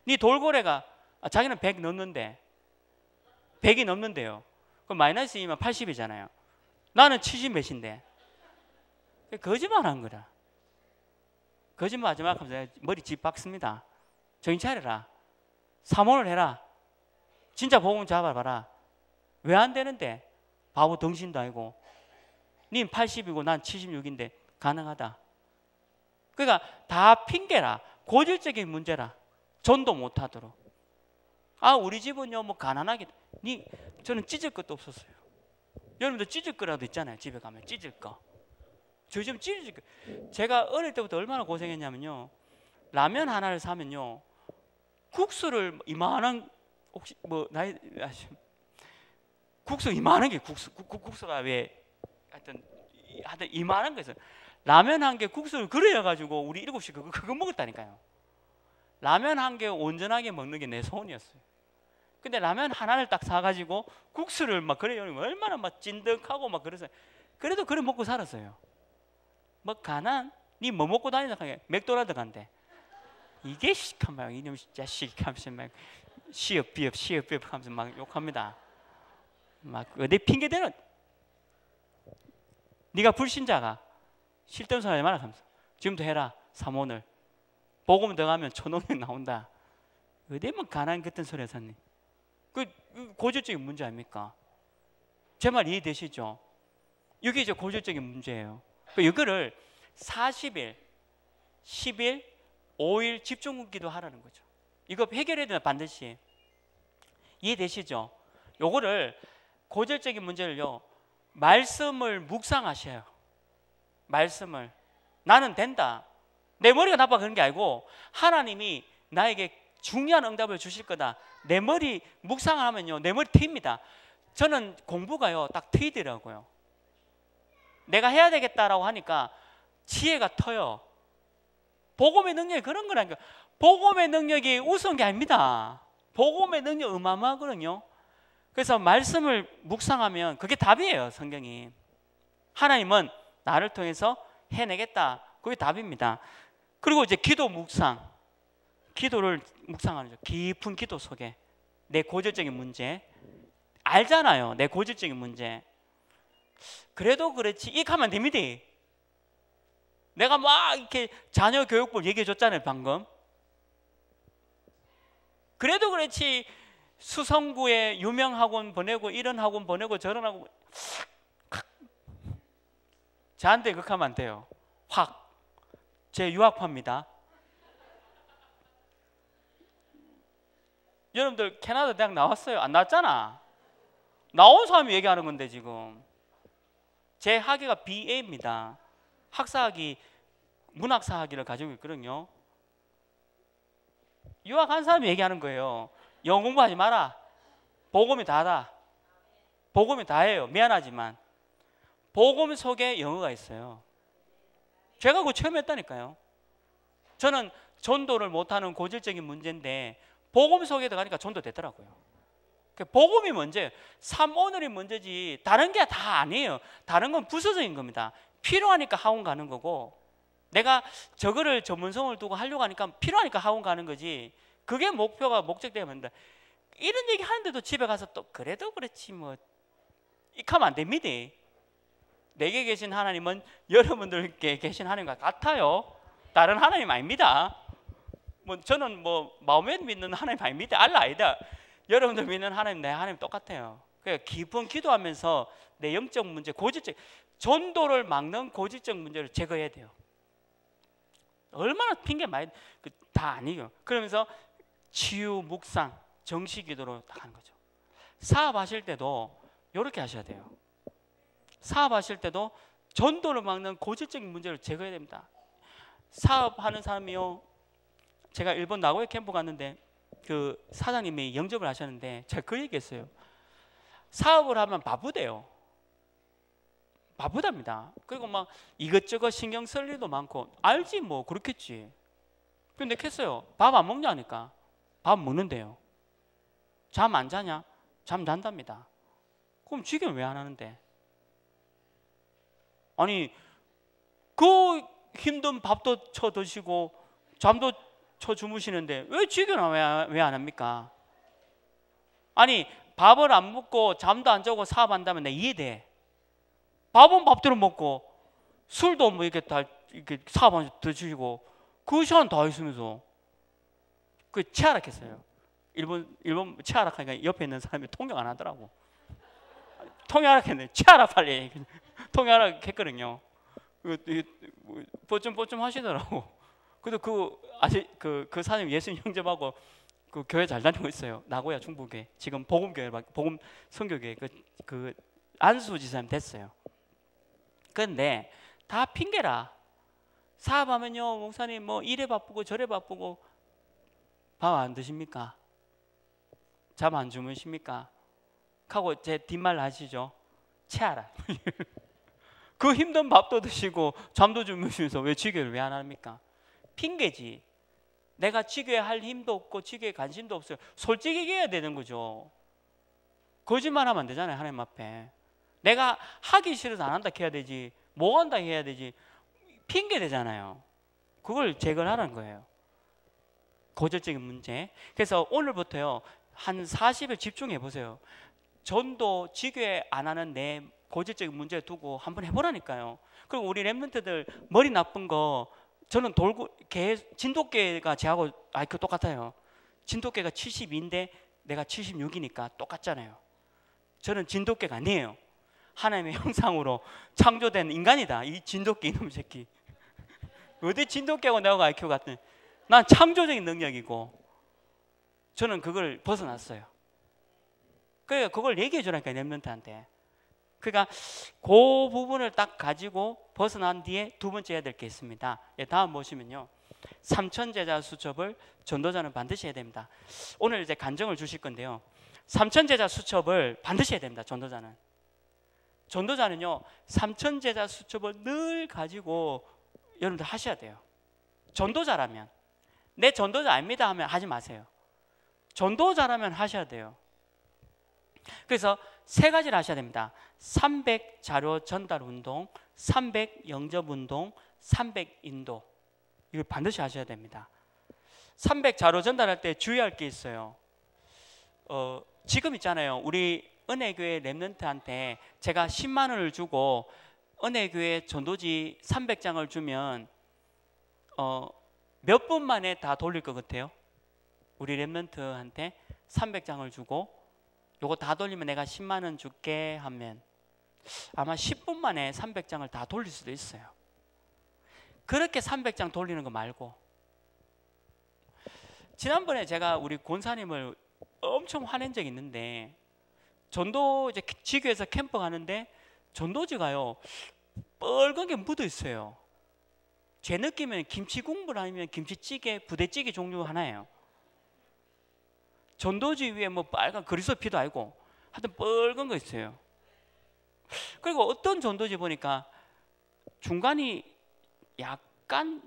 네 돌고래가 자기는 100 넘는데 100이 넘는데요. 그럼 마이너스 2면 80이잖아요. 나는 70 몇인데. 거짓말한 거라. 거짓말하지 말고 내가 머리 집 박습니다. 정신 차려라. 사모를 해라. 진짜 복음 잡아봐라. 왜 안 되는데? 바보 덩신도 아니고. 님 80이고 난 76인데 가능하다. 그러니까 다 핑계라. 고질적인 문제라. 전도 못하도록. 우리 집은요 뭐 가난하게. 저는 찢을 것도 없었어요. 여러분들 찢을 거라도 있잖아요. 집에 가면 찢을 거. 저희 집은 찢을 거. 제가 어릴 때부터 얼마나 고생했냐면요, 라면 하나를 사면요 국수를 이만한, 혹시 뭐 나이 국수 이만한 게 국수가 왜 하여튼 이만한 거에서 라면 한 개 국수를 그래가지고 우리 7시 그거 먹었다니까요. 라면 한 개 온전하게 먹는 게 내 소원이었어요. 근데 라면 하나를 딱 사가지고 국수를 막 그래요. 얼마나 막 찐득하고 막 그래서 그래도 그래 먹고 살았어요. 뭐 가난? 니 뭐 먹고 다니나 하게 맥도날드 간대. 이게 시커먼 이놈 자식 하면서 막 시업 비업 하면서 막 욕합니다. 막 어디 핑계 대는. 네가 불신자가 실전 소리 말아 하면서 지금도 해라. 사모늘 복음 들어가면 초능력 나온다. 어디 뭐 가난 같은 소리 하셨니? 그 고질적인 문제 아닙니까? 제 말 이해되시죠? 이게 이제 고질적인 문제예요. 이거를 40일, 10일, 5일 집중기도 하라는 거죠. 이거 해결해야 되면 반드시. 이해되시죠? 요거를 고질적인 문제를요 말씀을 묵상하셔요. 말씀을. 나는 된다. 내 머리가 나빠 그런 게 아니고 하나님이 나에게 중요한 응답을 주실 거다. 내 머리 묵상을 하면요, 내 머리 트입니다. 저는 공부가요 딱 트이더라고요. 내가 해야 되겠다라고 하니까 지혜가 터요. 복음의 능력이 그런 거라니까. 복음의 능력이 우스운 게 아닙니다. 복음의 능력 어마어마하거든요. 그래서 말씀을 묵상하면 그게 답이에요. 성경이. 하나님은 나를 통해서 해내겠다. 그게 답입니다. 그리고 이제 기도 묵상. 기도를 묵상하는 거죠. 깊은 기도 속에 내 고질적인 문제 알잖아요. 내 고질적인 문제. 그래도 그렇지 이렇게 하면 됩니다. 내가 막 이렇게 자녀 교육법 얘기해 줬잖아요 방금. 그래도 그렇지 수성구에 유명 학원 보내고 이런 학원 보내고 저런 학원 저한테 그렇게 하면 안 돼요. 확 제 유학파입니다. 여러분들 캐나다 대학 나왔어요? 안 나왔잖아. 나온 사람이 얘기하는 건데 지금. 제 학위가 BA입니다. 학사학위, 문학사학위를 가지고 있거든요. 유학한 사람이 얘기하는 거예요. 영어 공부하지 마라. 복음이 다다. 복음이 다예요. 미안하지만 복음 속에 영어가 있어요. 제가 그거 처음 했다니까요. 저는 전도를 못하는 고질적인 문제인데 복음 속에 들어가니까 전도 되더라고요. 복음이 문제예요. 삶 오늘이 문제지 다른 게 다 아니에요. 다른 건 부수적인 겁니다. 필요하니까 학원 가는 거고 내가 저거를 전문성을 두고 하려고 하니까 필요하니까 학원 가는 거지 그게 목표가 목적되면 안 된다. 이런 얘기 하는데도 집에 가서 또 그래도 그렇지 뭐 이렇게 하면 안 됩니다. 내게 계신 하나님은 여러분들께 계신 하나님과 같아요. 다른 하나님 아닙니다. 뭐 저는 뭐 마음에 믿는 하나님 아닙니다. 알라 아니다. 여러분들 믿는 하나님 내 하나님 똑같아요. 그러니까 깊은 기도하면서 내 영적 문제, 고질적 전도를 막는 고질적 문제를 제거해야 돼요. 얼마나 핑계 많이 다 아니에요. 그러면서 치유, 묵상, 정시기도로 다 하는 거죠. 사업하실 때도 이렇게 하셔야 돼요. 사업하실 때도 전도를 막는 고질적인 문제를 제거해야 됩니다. 사업하는 사람이요. 제가 일본 나고야 캠프 갔는데 그 사장님이 영접을 하셨는데 제가 그 얘기했어요. 사업을 하면 바쁘대요. 바쁘답니다. 그리고 막 이것저것 신경 쓸 일도 많고 알지 뭐 그렇겠지. 근데 했어요. 밥 안 먹냐니까. 밥 먹는데요. 잠 안 자냐? 잠 잔답니다. 그럼 지금 왜 안 하는데? 아니 그 힘든 밥도 쳐 드시고 잠도 쳐 주무시는데 왜 지금은 왜 안 합니까? 아니 밥을 안 먹고 잠도 안 자고 사업한다면 내 이해돼. 밥은 밥대로 먹고 술도 뭐 이렇게 다 이렇게 사업하면서 드시고 그 시간 다 있으면서 그 체하락했어요. 일본 체하락하니까 옆에 있는 사람이 통역 안 하더라고. 통역하락했네. 체하락 빨리 통역하락했거든요. 뽀쫌뽀쫌 하시더라고. 그래도 그 사장님 예수님 영접하고 그 교회 잘 다니고 있어요. 나고야 중부교회. 지금 복음교회, 복음 선교교회 그 안수 지사님 됐어요. 그런데 다 핑계라. 사업하면요, 목사님 뭐 이래 바쁘고 저래 바쁘고 밥 안 드십니까? 잠 안 주무십니까? 하고 제 뒷말 하시죠. 체하라. 그 힘든 밥도 드시고 잠도 주무시면서 왜 지교를 왜 안 합니까? 핑계지. 내가 지교에 할 힘도 없고 지교에 관심도 없어요. 솔직히 얘기해야 되는 거죠. 거짓말하면 안 되잖아요. 하나님 앞에. 내가 하기 싫어서 안 한다 해야 되지. 못 한다 해야 되지. 핑계 되잖아요. 그걸 제거하라는 거예요. 고질적인 문제. 그래서 오늘부터요 한 40일 집중해 보세요. 전도 지교에 안 하는 내 고질적인 문제 두고 한번 해보라니까요. 그리고 우리 랩런트들 머리 나쁜 거 저는 진돗개가 제하고 IQ 똑같아요. 진돗개가 72인데 내가 76이니까 똑같잖아요. 저는 진돗개가 아니에요. 하나님의 형상으로 창조된 인간이다. 이 진돗개 이놈 새끼. 어디 진돗개하고 내가 IQ 같은? 난 창조적인 능력이고 저는 그걸 벗어났어요. 그러니까 그걸 얘기해 주라니까 랩런트한테. 그러니까 그 부분을 딱 가지고 벗어난 뒤에 두 번째 해야 될 게 있습니다. 다음 보시면요. 삼천제자 수첩을 전도자는 반드시 해야 됩니다. 오늘 이제 간증을 주실 건데요. 삼천제자 수첩을 반드시 해야 됩니다. 전도자는요, 삼천제자 수첩을 늘 가지고 여러분들 하셔야 돼요. 전도자라면. 내 전도자 아닙니다 하면 하지 마세요. 전도자라면 하셔야 돼요. 그래서 세 가지를 하셔야 됩니다. 300 자료 전달 운동, 300 영접 운동, 300 인도. 이걸 반드시 하셔야 됩니다. 300 자료 전달할 때 주의할 게 있어요. 지금 있잖아요. 우리 은혜교회 렘넌트한테 제가 10만 원을 주고 은혜교회 전도지 300장을 주면 몇 분 만에 다 돌릴 것 같아요? 우리 렘넌트한테 300장을 주고 요거 다 돌리면 내가 10만 원 줄게 하면 아마 10분 만에 300장을 다 돌릴 수도 있어요. 그렇게 300장 돌리는 거 말고, 지난번에 제가 우리 권사님을 엄청 화낸 적이 있는데, 전도 이제 지교에서 캠프 가는데 전도지가요 빨간 게 묻어 있어요. 제 느낌은 김치 국물 아니면 김치찌개, 부대찌개 종류 하나예요. 전도지 위에 뭐 빨간 그리스도 피도 아니고 하여튼 빨간 거 있어요. 그리고 어떤 전도지 보니까 중간이 약간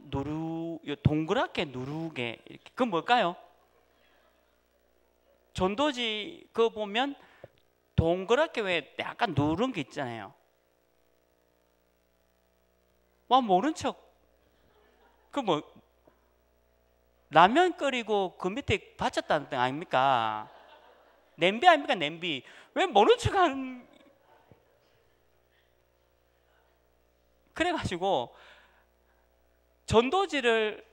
동그랗게 누르게 이렇게. 그건 뭘까요? 전도지 그거 보면 동그랗게 왜 약간 누른 게 있잖아요. 와, 모른 척. 그 뭐 라면 끓이고 그 밑에 받쳤다는 뜻 아닙니까? 냄비 아닙니까? 냄비. 왜 모른 척 하는. 그래가지고 전도지를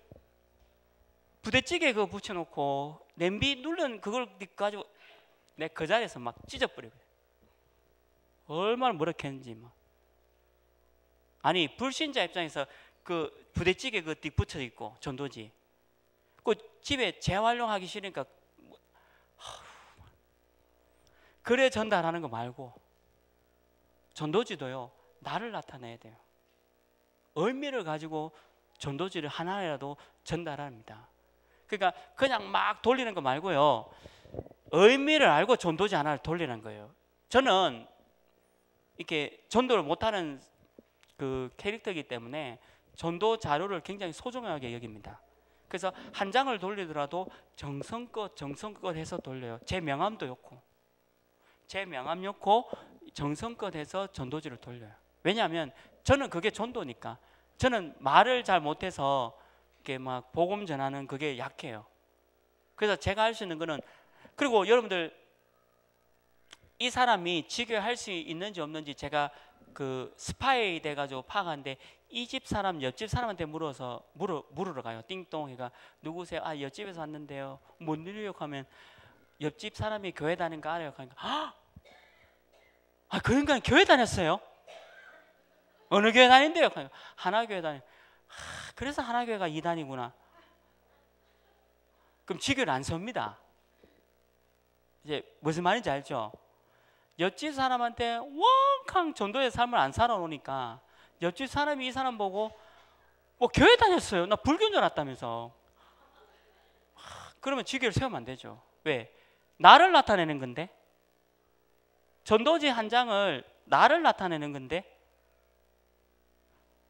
부대찌개 그거 붙여놓고 냄비 누른 그걸 가지고 내 그 자리에서 막 찢어버리고, 얼마나 뭐라했는지 막. 아니, 불신자 입장에서 그 부대찌개 그 띠 붙여 있고 전도지 그 집에 재활용하기 싫으니까 그래 전달하는 거 말고 전도지도요 나를 나타내야 돼요. 의미를 가지고 전도지를 하나라도 전달합니다. 그러니까 그냥 막 돌리는 거 말고요, 의미를 알고 전도지 하나를 돌리는 거예요. 저는 이렇게 전도를 못하는 그 캐릭터이기 때문에 전도 자료를 굉장히 소중하게 여깁니다. 그래서 한 장을 돌리더라도 정성껏 해서 돌려요. 제 명함도 좋고 정성껏 해서 전도지를 돌려요. 왜냐하면 저는 그게 전도니까. 저는 말을 잘 못해서 이렇게 막 복음 전하는 그게 약해요. 그래서 제가 할 수 있는 거는, 그리고 여러분들 이 사람이 지교할 수 있는지 없는지 제가 그 스파이 돼가지고 파악하는데, 이 집 사람 옆집 사람한테 물으러 가요. 띵동 해가 누구세요? 아, 옆집에서 왔는데요. 뭔 일이요? 하면 옆집 사람이 교회 다니는 거 알아요? 하니까 아, 그 인간 교회 다녔어요? 어느 교회 다닌대요? 하나교회 다녀. 그래서 하나교회가 이단이구나. 그럼 지교를 안 섭니다. 이제 무슨 말인지 알죠? 옆집 사람한테 원캉 전도의 삶을 안 살아놓으니까 옆집 사람이 이 사람 보고 뭐 교회 다녔어요. 나 불교인 줄 알았다면서. 그러면 지교를 세우면 안 되죠. 왜? 나를 나타내는 건데. 전도지 한 장을 나를 나타내는 건데.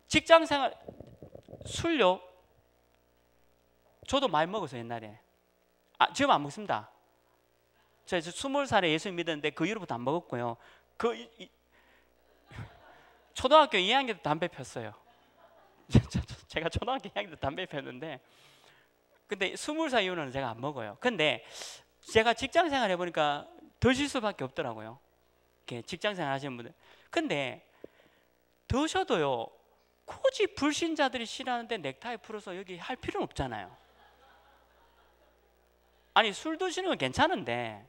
직장생활, 술요. 저도 많이 먹었어요 옛날에. 지금 안 먹습니다. 저 20살에 예수 믿었는데 그 이후부터 안 먹었고요. 초등학교 2학년 때 담배 폈어요. 제가 초등학교 2학년 때 담배 폈는데, 근데 20살 이후로는 제가 안 먹어요. 근데 제가 직장생활 해보니까 드실 수밖에 없더라고요. 이렇게 직장생활 하시는 분들. 근데 드셔도요, 굳이 불신자들이 싫어하는데 넥타이 풀어서 여기 할 필요는 없잖아요. 아니, 술 드시는 건 괜찮은데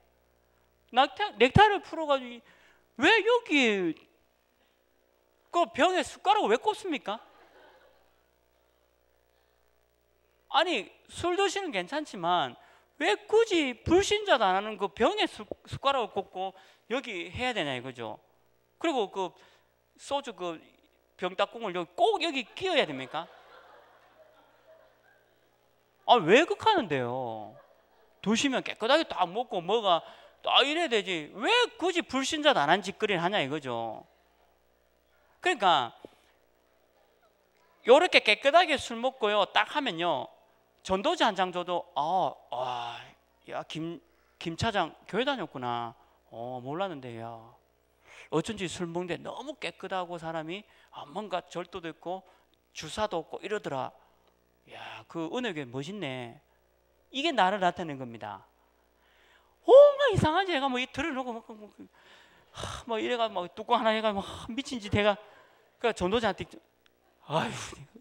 넥타이를 풀어가지고 왜 여기 그 병에 숟가락을 왜 꼽습니까? 아니, 술 드시는 괜찮지만 왜 굳이 불신자도 안 하는 그 병에 숟가락을 꼽고 여기 해야 되냐 이거죠. 그리고 그 소주 그 병따껑을 꼭 여기 끼워야 됩니까? 아, 왜 극하는데요? 드시면 깨끗하게 딱 먹고 뭐가 딱 이래야 되지. 왜 굳이 불신자 나란 짓거리를 하냐 이거죠. 그러니까 요렇게 깨끗하게 술 먹고요 딱 하면요 전도지 한 장 줘도 야 김 차장 교회 다녔구나. 몰랐는데 야 어쩐지 술 먹는데 너무 깨끗하고 사람이 뭔가 절도도 있고 주사도 없고 이러더라. 야, 그 은혜교회 멋있네. 이게 나를 나타내는 겁니다. 막 이상한 애가 뭐 들어놓고 막 이래가 막 뚜껑 하나 해가 막 미친 짓 해가 그 전도자한테 아유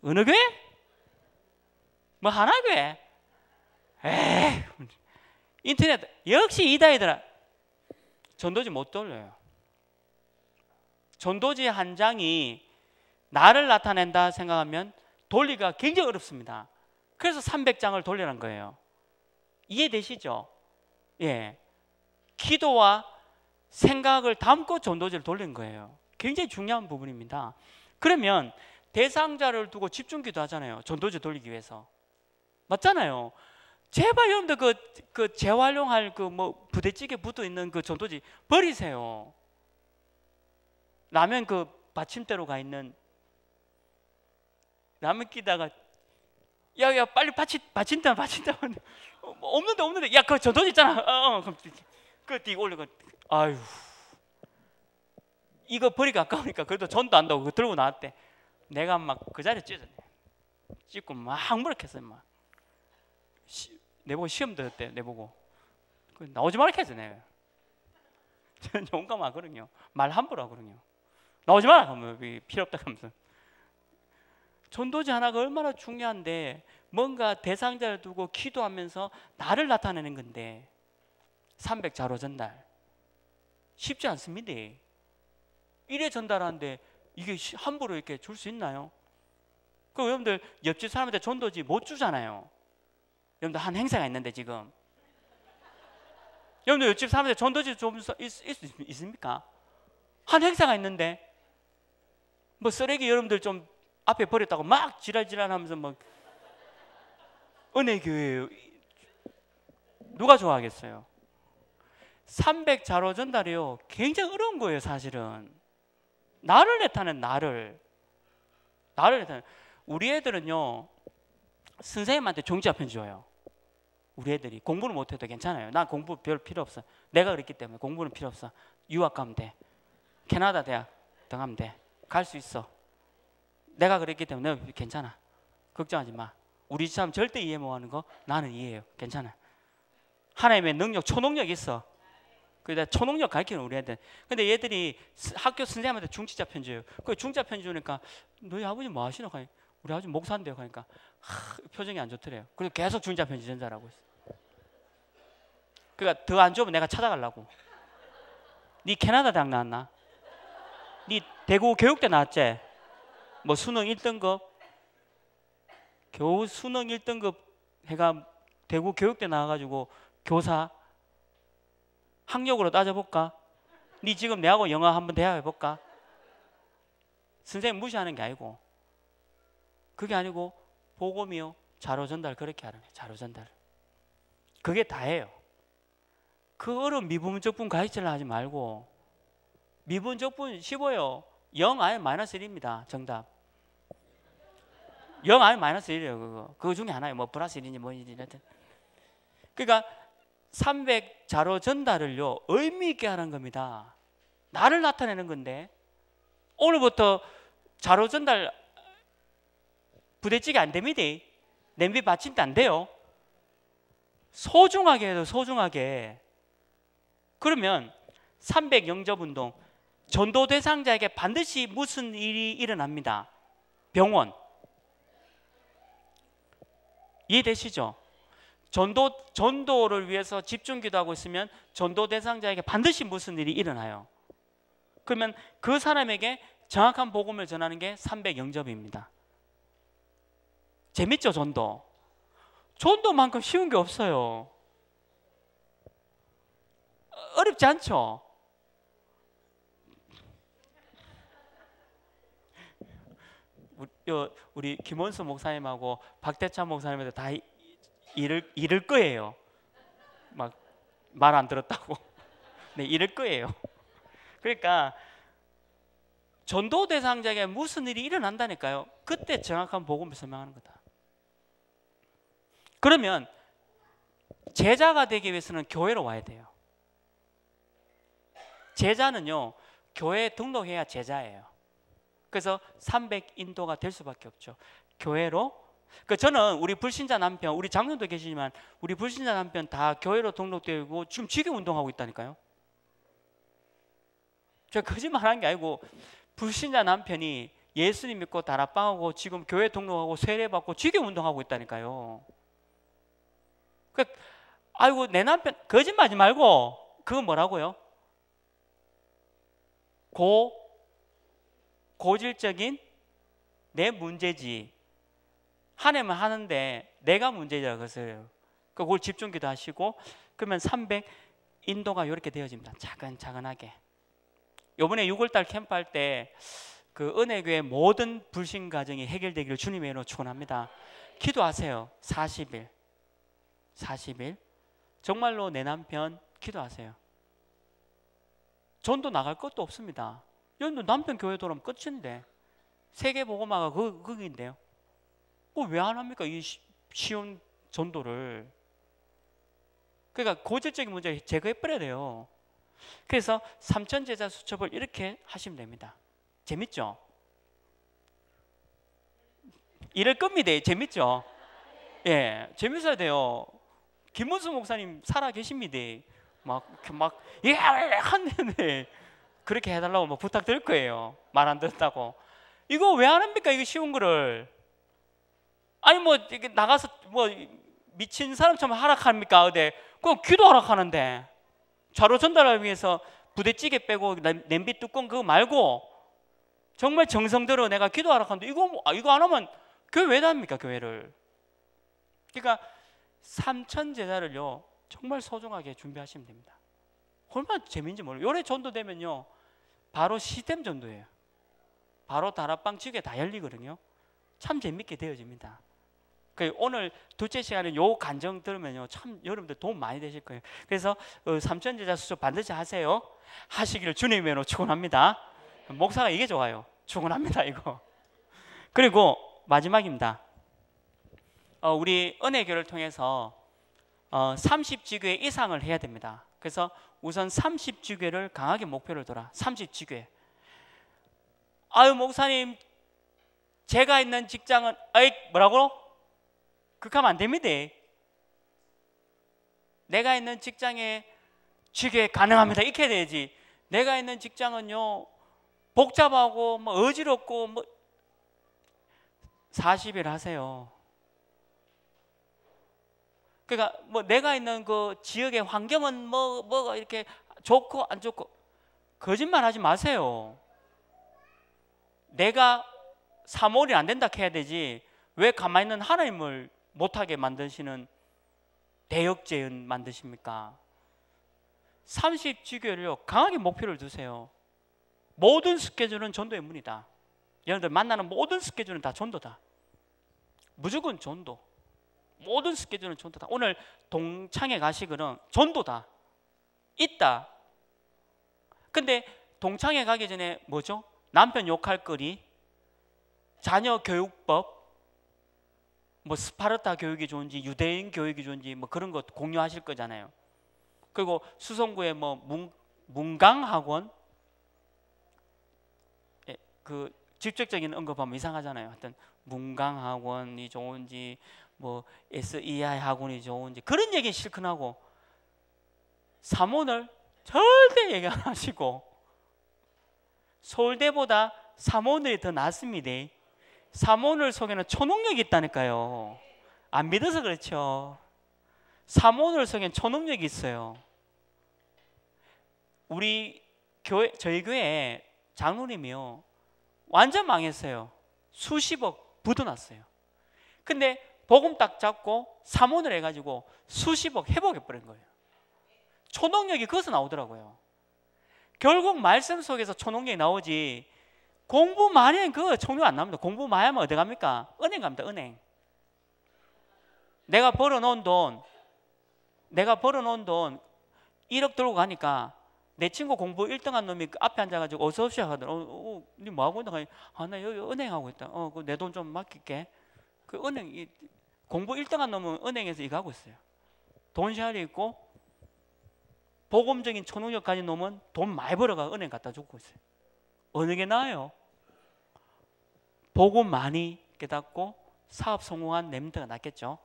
어느 교회? 뭐 하나교회? 에이 인터넷 역시 이다이더라. 전도지 못 돌려요. 전도지 한 장이 나를 나타낸다 생각하면 돌리기가 굉장히 어렵습니다. 그래서 300장을 돌리라는 거예요. 이해되시죠? 예. 기도와 생각을 담고 전도지를 돌린 거예요. 굉장히 중요한 부분입니다. 그러면 대상자를 두고 집중기도 하잖아요. 전도지 돌리기 위해서. 맞잖아요. 제발 여러분들 그 재활용할 그 뭐 부대찌개 붙어 있는 그 전도지 버리세요. 라면 그 받침대로 가 있는 라면 끼다가 야 빨리 받침대 없는데 야 그 전도지 있잖아. 그거 띄고 올리고 아유 이거 버리기 아까우니까 그래도 전도 안다고 그거 들고 나왔대. 내가 막 그 자리에 찢고 막 무력했어요. 막 내보고 시험 들었대. 내보고 나오지 말라 했어. 내가 저는 용감하거든요. 말 함부로 하거든요. 나오지 마라 하면 필요 없다 하면서. 전도지 하나가 얼마나 중요한데 뭔가 대상자를 두고 기도하면서 나를 나타내는 건데 300자로 전달 쉽지 않습니다. 이래 전달하는데 이게 함부로 이렇게 줄 수 있나요? 그 여러분들 옆집 사람한테 전도지 못 주잖아요. 여러분들 한 행사가 있는데 지금 여러분들 옆집 사람한테 전도지 좀 있습니까? 한 행사가 있는데 뭐 쓰레기 여러분들 좀 앞에 버렸다고 막 지랄하면서 막 은혜교회예요. 누가 좋아하겠어요? 300자로 전달이요 굉장히 어려운 거예요. 사실은 나를 나타낸 나를 나타낸 우리 애들은요 선생님한테 종지화 편지 줘요. 우리 애들이 공부를 못해도 괜찮아요. 난 공부 별 필요 없어. 내가 그랬기 때문에 공부는 필요 없어. 유학 가면 돼. 캐나다 대학 등하면 돼. 갈 수 있어. 내가 그랬기 때문에 괜찮아. 걱정하지 마. 우리 참 절대 이해 못하는 거 나는 이해해요. 괜찮아. 하나님의 능력, 초능력 있어. 그래서 초능력 가르치는 우리 애들. 근데 얘들이 학교 선생님한테 중지자 편지예요. 그 중지자 편지 주니까 너희 아버지 뭐 하시나? 우리 아버지 목사인데요. 그러니까 표정이 안 좋더래요. 그래서 계속 중지자 편지 전달하고 있어. 그러니까 더 안 좋으면 내가 찾아가려고. 네 캐나다 대학 나왔나? 네 대구 교육대 나왔지? 뭐 수능 1등급? 겨우 수능 1등급 해가 대구 교육대 나와가지고 교사? 학력으로 따져볼까? 네 지금 내하고 영어 한번 대화해볼까? 선생님 무시하는 게 아니고 그게 아니고 복음이요 자료 전달 그렇게 하는 거예요. 자료 전달 그게 다예요. 그 어려운 미분적분 가르치려 하지 말고 미분적분 쉬워요. 0 아니 마이너스 1입니다. 정답 0 아니 마이너스 1이에요. 그거 중에 하나예요. 뭐 플러스 1이니 뭐니 그러니까 300 자료 전달을요 의미 있게 하는 겁니다. 나를 나타내는 건데 오늘부터 자료 전달 부대찌개 안 됩니다. 냄비 받침대 안 돼요. 소중하게 해도 소중하게. 그러면 300 영접운동 전도 대상자에게 반드시 무슨 일이 일어납니다. 병원. 이해되시죠? 전도를 위해서 집중기도하고 있으면 전도 대상자에게 반드시 무슨 일이 일어나요. 그러면 그 사람에게 정확한 복음을 전하는 게 300 영접입니다. 재밌죠? 전도만큼 쉬운 게 없어요. 어렵지 않죠? 우리 김원수 목사님하고 박대찬 목사님한테 다 잃을 거예요. 막 말 안 들었다고. 네, 잃을 거예요. 그러니까 전도 대상자에게 무슨 일이 일어난다니까요. 그때 정확한 복음을 설명하는 거다. 그러면 제자가 되기 위해서는 교회로 와야 돼요. 제자는요, 교회에 등록해야 제자예요. 그래서 300인도가 될 수밖에 없죠. 교회로. 저는 우리 불신자 남편, 우리 장로도 계시지만 우리 불신자 남편 다 교회로 등록되고 지금 지교 운동하고 있다니까요. 제가 거짓말한 게 아니고 불신자 남편이 예수님 믿고 다락방하고 지금 교회 등록하고 세례받고 지교 운동하고 있다니까요. 아이고 내 남편 거짓말하지 말고 그건 뭐라고요? 고질적인 내 문제지. 하나님은 하는데 내가 문제죠. 그것을 그걸 집중기도 하시고 그러면 300인도가 이렇게 되어집니다. 차근차근하게. 이번에 6월달 캠프할 때 그 은혜교회 모든 불신 가정이 해결되기를 주님의 이름으로 축원합니다. 기도하세요. 40일 정말로 내 남편 기도하세요. 전도 나갈 것도 없습니다. 여러분들 남편 교회 돌아오면 끝인데 세계복음화가 거기인데요. 왜 안 합니까? 이 쉬운 전도를. 그러니까 고질적인 문제 제거해버려야 돼요. 그래서 삼천제자 수첩을 이렇게 하시면 됩니다. 재밌죠? 이럴 겁니다. 재밌죠? 예, 재밌어야 돼요. 김문수 목사님 살아 계십니다. 예, 한데 그렇게 해달라고 막 부탁드릴 거예요. 말 안 듣다고. 이거 왜 안 합니까? 이거 쉬운 거를. 아니 뭐 이렇게 나가서 뭐 미친 사람처럼 하락합니까? 어디? 그럼 기도 하락하는데 좌로 전달을 위해서 부대찌개 빼고 냄비 뚜껑 그거 말고 정말 정성대로 내가 기도 하락하는데 이거 안 하면 교회 왜 다닙니까? 교회를. 그러니까 삼천 제자를요 정말 소중하게 준비하시면 됩니다. 얼마나 재미인지 몰라요. 요래 전도되면요 바로 시스템 전도예요. 바로 다락방 지게 다 열리거든요. 참 재밌게 되어집니다. 오늘 둘째 시간에 요 간증 들으면요 참 여러분들 도움 많이 되실 거예요. 그래서 삼천제자 수첩 반드시 하세요. 하시기를 주님의 이름으로 축원합니다. 목사가 이게 좋아요. 축원합니다 이거. 그리고 마지막입니다. 우리 은혜교를 통해서 30지교회 이상을 해야 됩니다. 그래서 우선 30지교회를 강하게 목표를 둬라. 30지교회. 아유 목사님 제가 있는 직장은 뭐라고? 그렇게 하면 안 됩니다. 내가 있는 직장에 지교회 가능합니다. 이렇게 돼야지. 내가 있는 직장은요 복잡하고 뭐 어지럽고 뭐 40일 하세요. 그러니까 뭐 내가 있는 그 지역의 환경은 뭐가 이렇게 좋고 안 좋고 거짓말 하지 마세요. 내가 사모일이 안 된다 해야 되지 왜 가만히 있는 하나님을 못하게 만드시는 대역죄인 만드십니까? 30지교회를요 강하게 목표를 두세요. 모든 스케줄은 전도의 문이다. 여러분들 만나는 모든 스케줄은 다 전도다. 무조건 전도. 모든 스케줄은 전도다. 오늘 동창회 가시거든 전도다. 있다. 근데 동창회 가기 전에 뭐죠? 남편 욕할 거리, 자녀 교육법, 뭐 스파르타 교육이 좋은지 유대인 교육이 좋은지 뭐 그런 것 공유하실 거잖아요. 그리고 수성구에 뭐 문강학원 그 직접적인 언급하면 이상하잖아요. 하여튼 문강학원이 좋은지 뭐 SEI 학원이 좋은지 그런 얘기 실컷 하고 사모를 절대 얘기 안 하시고 서울대보다 사모늘이 더 낫습니다. 사모늘 속에는 초능력이 있다니까요. 안 믿어서 그렇죠. 사모늘 속에는 초능력이 있어요. 우리 교회, 저희 교회 장로님이요 완전 망했어요. 수십억 묻어놨어요. 근데 복음 딱 잡고 사모늘 해가지고 수십억 회복해버린 거예요. 초능력이 거기서 나오더라고요. 결국 말씀 속에서 초능력이 나오지 공부 많이 하면 그 초능력 안 나옵니다. 공부 많이 하면 어디 갑니까? 은행 갑니다. 은행. 내가 벌어놓은 돈 1억 들고 가니까 내 친구 공부 1등한 놈이 그 앞에 앉아가지고 어서 오시오 하더라. 니 뭐하고 있나? 나 여기 은행하고 있다. 내 돈 좀 맡길게. 그 은행 공부 1등한 놈은 은행에서 이거 하고 있어요. 돈 샤리 있고, 보금적인 초능력 가진 놈은 돈 많이 벌어가 은행 갖다 주고 있어요. 어느 게 나아요? 복음 많이 깨닫고 사업 성공한 렘넌트가 낫겠죠.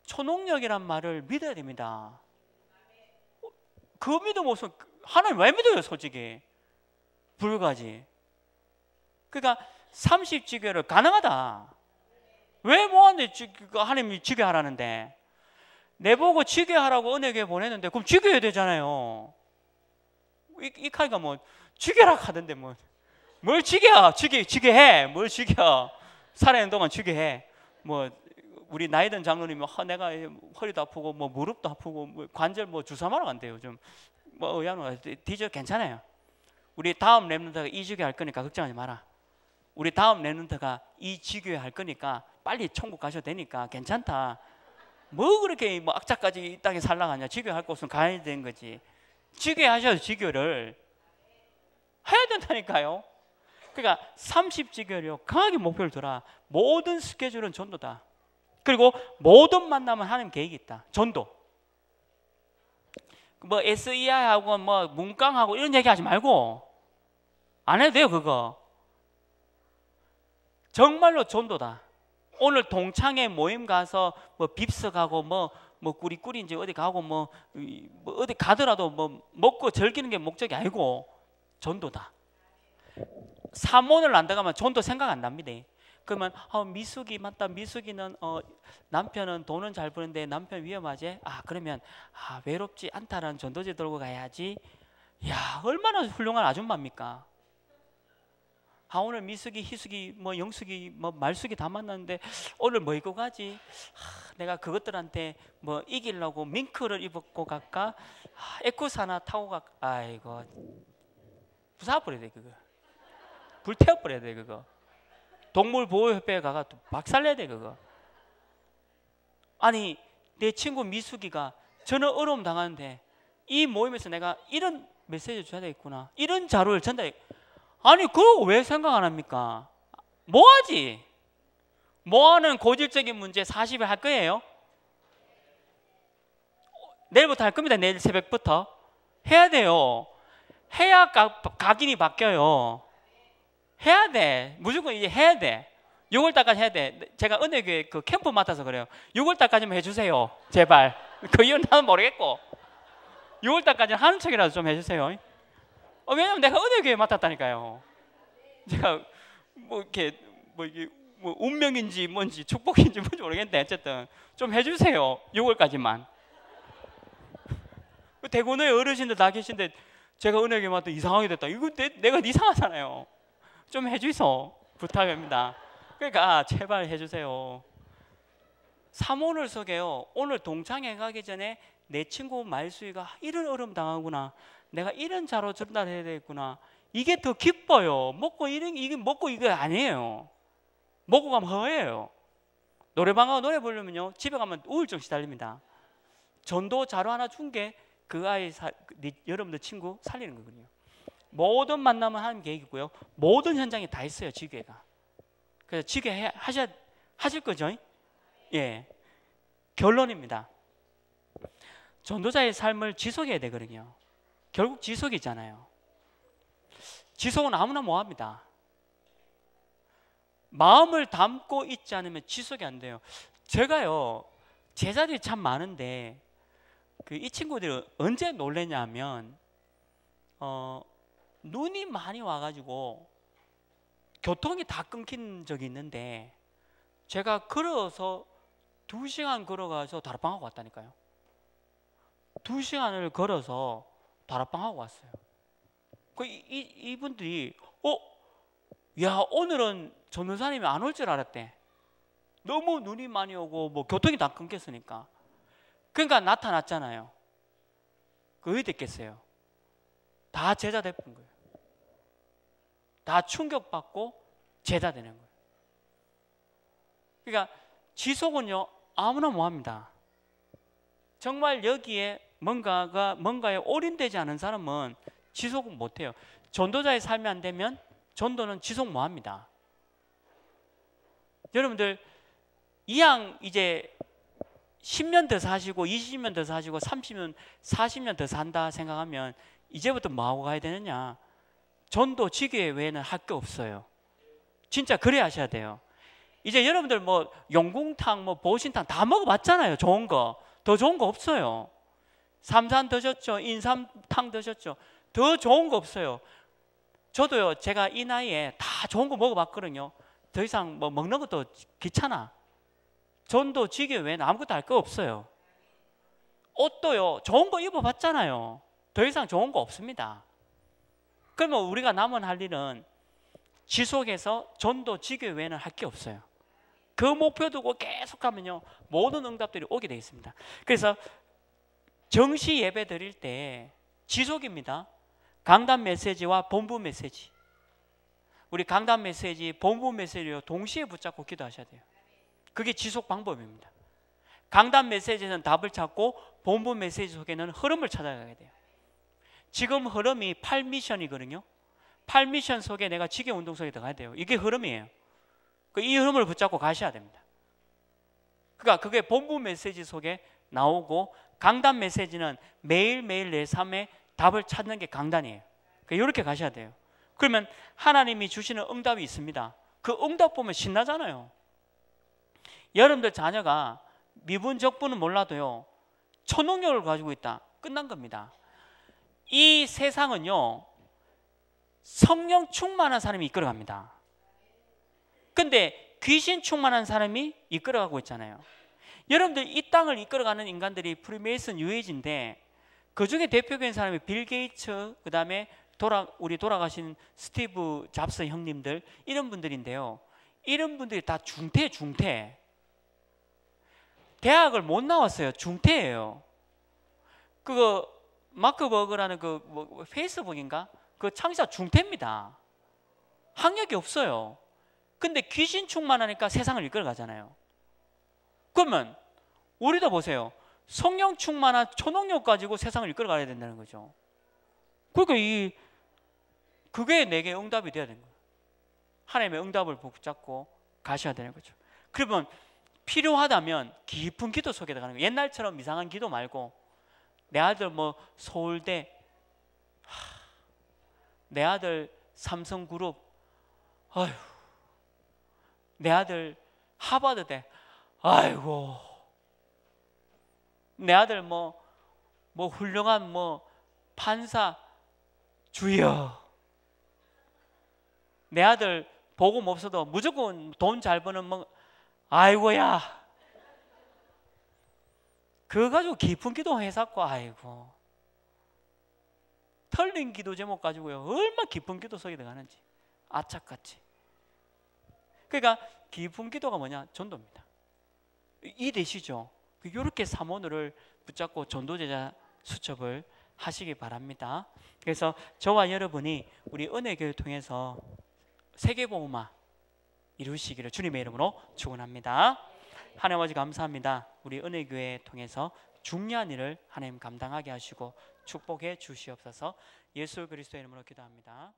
초능력이란 말을 믿어야 됩니다. 그거 믿으면 하나님 왜 믿어요? 솔직히 불가지. 그러니까 30지교를 가능하다. 왜 뭐하는데 하나님이 지교하라는데, 내보고 지교하라고 은혜교회 보냈는데 그럼 지교해야 되잖아요. 이 칼가 뭐 지교라 하던데 뭘 지겨? 지교해. 뭘 지겨? 살아있는 동안 지교해. 뭐 우리 나이든 장로님이 내가 허리도 아프고 뭐 무릎도 아프고 뭐 관절 뭐 주사 맞으러 간대요. 요즘 뭐 의학은 뒤져 괜찮아요. 우리 다음 렘넌트가 이 지교회 할 거니까 걱정하지 마라. 우리 다음 렘넌트가 이 지교회 할 거니까 빨리 천국 가셔도 되니까 괜찮다. 뭐 그렇게 뭐 악착까지 이 땅에 살라가냐. 지교회 할 곳은 가야 되는 거지. 지교회 하셔도 지교를 해야 된다니까요. 그러니까 30지교를요 강하게 목표를 둬라. 모든 스케줄은 전도다. 그리고 모든 만나면 하는 계획이 있다. 전도. 뭐 SEI하고 뭐 문강하고 이런 얘기하지 말고 안 해도 돼요. 그거 정말로 전도다. 오늘 동창회 모임 가서 뭐 빕스 가고 뭐 꾸리꾸리인지 어디 가고 뭐 어디 가더라도 뭐 먹고 즐기는 게 목적이 아니고 전도다. 사모를 안 들어가면 전도 생각 안 납니다. 그러면 미숙이 맞다. 미숙이는 남편은 돈은 잘 버는데 남편 위험하지? 그러면 외롭지 않다라는 전도지 들고 가야지. 야, 얼마나 훌륭한 아줌마입니까? 오늘 미숙이, 희숙이, 뭐 영숙이, 뭐 말숙이 다 만났는데 오늘 뭐 입고 가지? 내가 그것들한테 뭐 이기려고 밍크를 입고 갈까? 에쿠스 하나 타고 갈까? 아이고, 부숴버려야 돼 그거. 불태워버려야 돼 그거. 동물보호협회에 가가 박살내야 돼 그거. 아니 내 친구 미숙이가 저는 어려움 당하는데 이 모임에서 내가 이런 메시지를 줘야 되겠구나, 이런 자료를 전달해. 아니 그거 왜 생각 안 합니까? 뭐하지? 뭐하는 고질적인 문제 40일 할 거예요? 내일부터 할 겁니다. 내일 새벽부터 해야 돼요. 해야 각인이 바뀌어요. 해야 돼. 무조건 이제 해야 돼. 6월달까지 해야 돼. 제가 은혜교회 그 캠프 맡아서 그래요. 6월달까지만 해주세요. 제발. 그 이유는 나는 모르겠고 6월달까지는 하는 척이라도 좀 해주세요. 왜냐면 내가 은혜교회 맡았다니까요. 제가 이게 운명인지 뭔지 축복인지 뭔지 모르겠는데 어쨌든 좀 해주세요. 6월까지만. 대구너에 어르신들 다 계신데 제가 은혜교회 맡아 이상하게 됐다. 이거 내가 이상하잖아요. 좀 해주소. 부탁합니다. 그러니까 제발 해주세요. 사모를 속에요. 오늘 동창회 가기 전에 내 친구 말수이가 이런 어려움 당하구나. 내가 이런 자로 전달해야 되겠구나. 이게 더 기뻐요. 이게 먹고 이거 아니에요. 먹고 가면 허해요. 노래방 가고 노래 부르면요 집에 가면 우울증 시달립니다. 전도 자료 하나 준 게 그 아이 여러분들 친구 살리는 거거든요. 모든 만남은 하는 계획이고요. 모든 현장에 다 있어요. 지교회가. 그래서 지교회 하실 거죠? 예. 결론입니다. 전도자의 삶을 지속해야 되거든요. 결국 지속이잖아요. 지속은 아무나 못합니다. 마음을 담고 있지 않으면 지속이 안 돼요. 제가요 제자들이 참 많은데 이 친구들이 언제 놀랬냐면 눈이 많이 와가지고 교통이 다 끊긴 적이 있는데 제가 걸어서 2시간 걸어가서 다락방하고 왔다니까요. 2시간을 걸어서 다락방하고 왔어요. 이분들이 야 오늘은 전도사님이 안 올 줄 알았대. 너무 눈이 많이 오고 뭐 교통이 다 끊겼으니까. 그러니까 나타났잖아요. 왜 됐겠어요? 다 제자 되는 거예요. 다 충격받고 제자 되는 거예요. 그러니까 지속은요 아무나 못합니다. 정말 여기에 뭔가에 올인되지 않은 사람은 지속은 못해요. 전도자의 삶이 안 되면 전도는 지속 못합니다. 여러분들 이왕 이제 10년 더 사시고 20년 더 사시고 30년 40년 더 산다 생각하면 이제부터 뭐하고 가야 되느냐? 전도 지교회 외에는 할 게 없어요. 진짜 그래 하셔야 돼요. 이제 여러분들 뭐 용궁탕 뭐 보신탕 다 먹어봤잖아요. 좋은 거. 더 좋은 거 없어요. 삼산 드셨죠? 인삼탕 드셨죠? 더 좋은 거 없어요. 저도요 제가 이 나이에 다 좋은 거 먹어봤거든요. 더 이상 뭐 먹는 것도 귀찮아. 전도 지교회 외에는 아무것도 할 거 없어요. 옷도요 좋은 거 입어봤잖아요. 더 이상 좋은 거 없습니다. 그러면 우리가 남은 할 일은 지속해서 전도 지교회 외에는 할 게 없어요. 그 목표 두고 계속 하면요 모든 응답들이 오게 되어 있습니다. 그래서 정시 예배 드릴 때 지속입니다. 강단 메시지와 본부 메시지, 우리 강단 메시지, 본부 메시지를 동시에 붙잡고 기도하셔야 돼요. 그게 지속 방법입니다. 강단 메시지는 답을 찾고 본부 메시지 속에는 흐름을 찾아가야 돼요. 지금 흐름이 8미션이거든요. 8미션 속에 내가 지교운동 속에 들어가야 돼요. 이게 흐름이에요. 이 흐름을 붙잡고 가셔야 됩니다. 그러니까 그게 본부 메시지 속에 나오고, 강단 메시지는 매일매일 내 삶에 답을 찾는 게 강단이에요. 이렇게 가셔야 돼요. 그러면 하나님이 주시는 응답이 있습니다. 그 응답 보면 신나잖아요. 여러분들 자녀가 미분 적분은 몰라도요 초능력을 가지고 있다. 끝난 겁니다. 이 세상은요 성령 충만한 사람이 이끌어갑니다. 근데 귀신 충만한 사람이 이끌어가고 있잖아요. 여러분들 이 땅을 이끌어가는 인간들이 프리메이슨 뉴에이지인데 그 중에 대표적인 사람이 빌 게이츠, 그 다음에 우리 돌아가신 스티브 잡스 형님들, 이런 분들인데요. 이런 분들이 다 중퇴. 대학을 못 나왔어요. 중퇴예요. 그거 마크 버그라는 그 페이스북인가? 그 창시자 중퇴입니다. 학력이 없어요. 근데 귀신 충만하니까 세상을 이끌어가잖아요. 그러면 우리도 보세요. 성령 충만한 초능력 가지고 세상을 이끌어가야 된다는 거죠. 그러니까 그게 내게 응답이 돼야 되는 거예요. 하나님의 응답을 붙잡고 가셔야 되는 거죠. 그러면 필요하다면 깊은 기도 속에 들어가는 거예요. 옛날처럼 이상한 기도 말고, 내 아들 뭐 서울대, 내 아들 삼성그룹, 아휴, 내 아들 하버드대, 아이고, 내 아들 뭐 훌륭한 판사, 주여, 내 아들 복음 없어도 무조건 돈 잘 버는 아이고야, 그거 가지고 깊은 기도 해놨고, 아이고, 털린 기도 제목 가지고요 얼마나 깊은 기도 속에 들어가는지 아착같이. 그러니까 깊은 기도가 뭐냐? 전도입니다. 이해되시죠? 이렇게 사모노를 붙잡고 전도제자 수첩을 하시기 바랍니다. 그래서 저와 여러분이 우리 은혜교회를 통해서 세계복음화 이루시기를 주님의 이름으로 축원합니다. 하나님 아버지 감사합니다. 우리 은혜교회 통해서 중요한 일을 하나님 감당하게 하시고 축복해 주시옵소서. 예수 그리스도의 이름으로 기도합니다.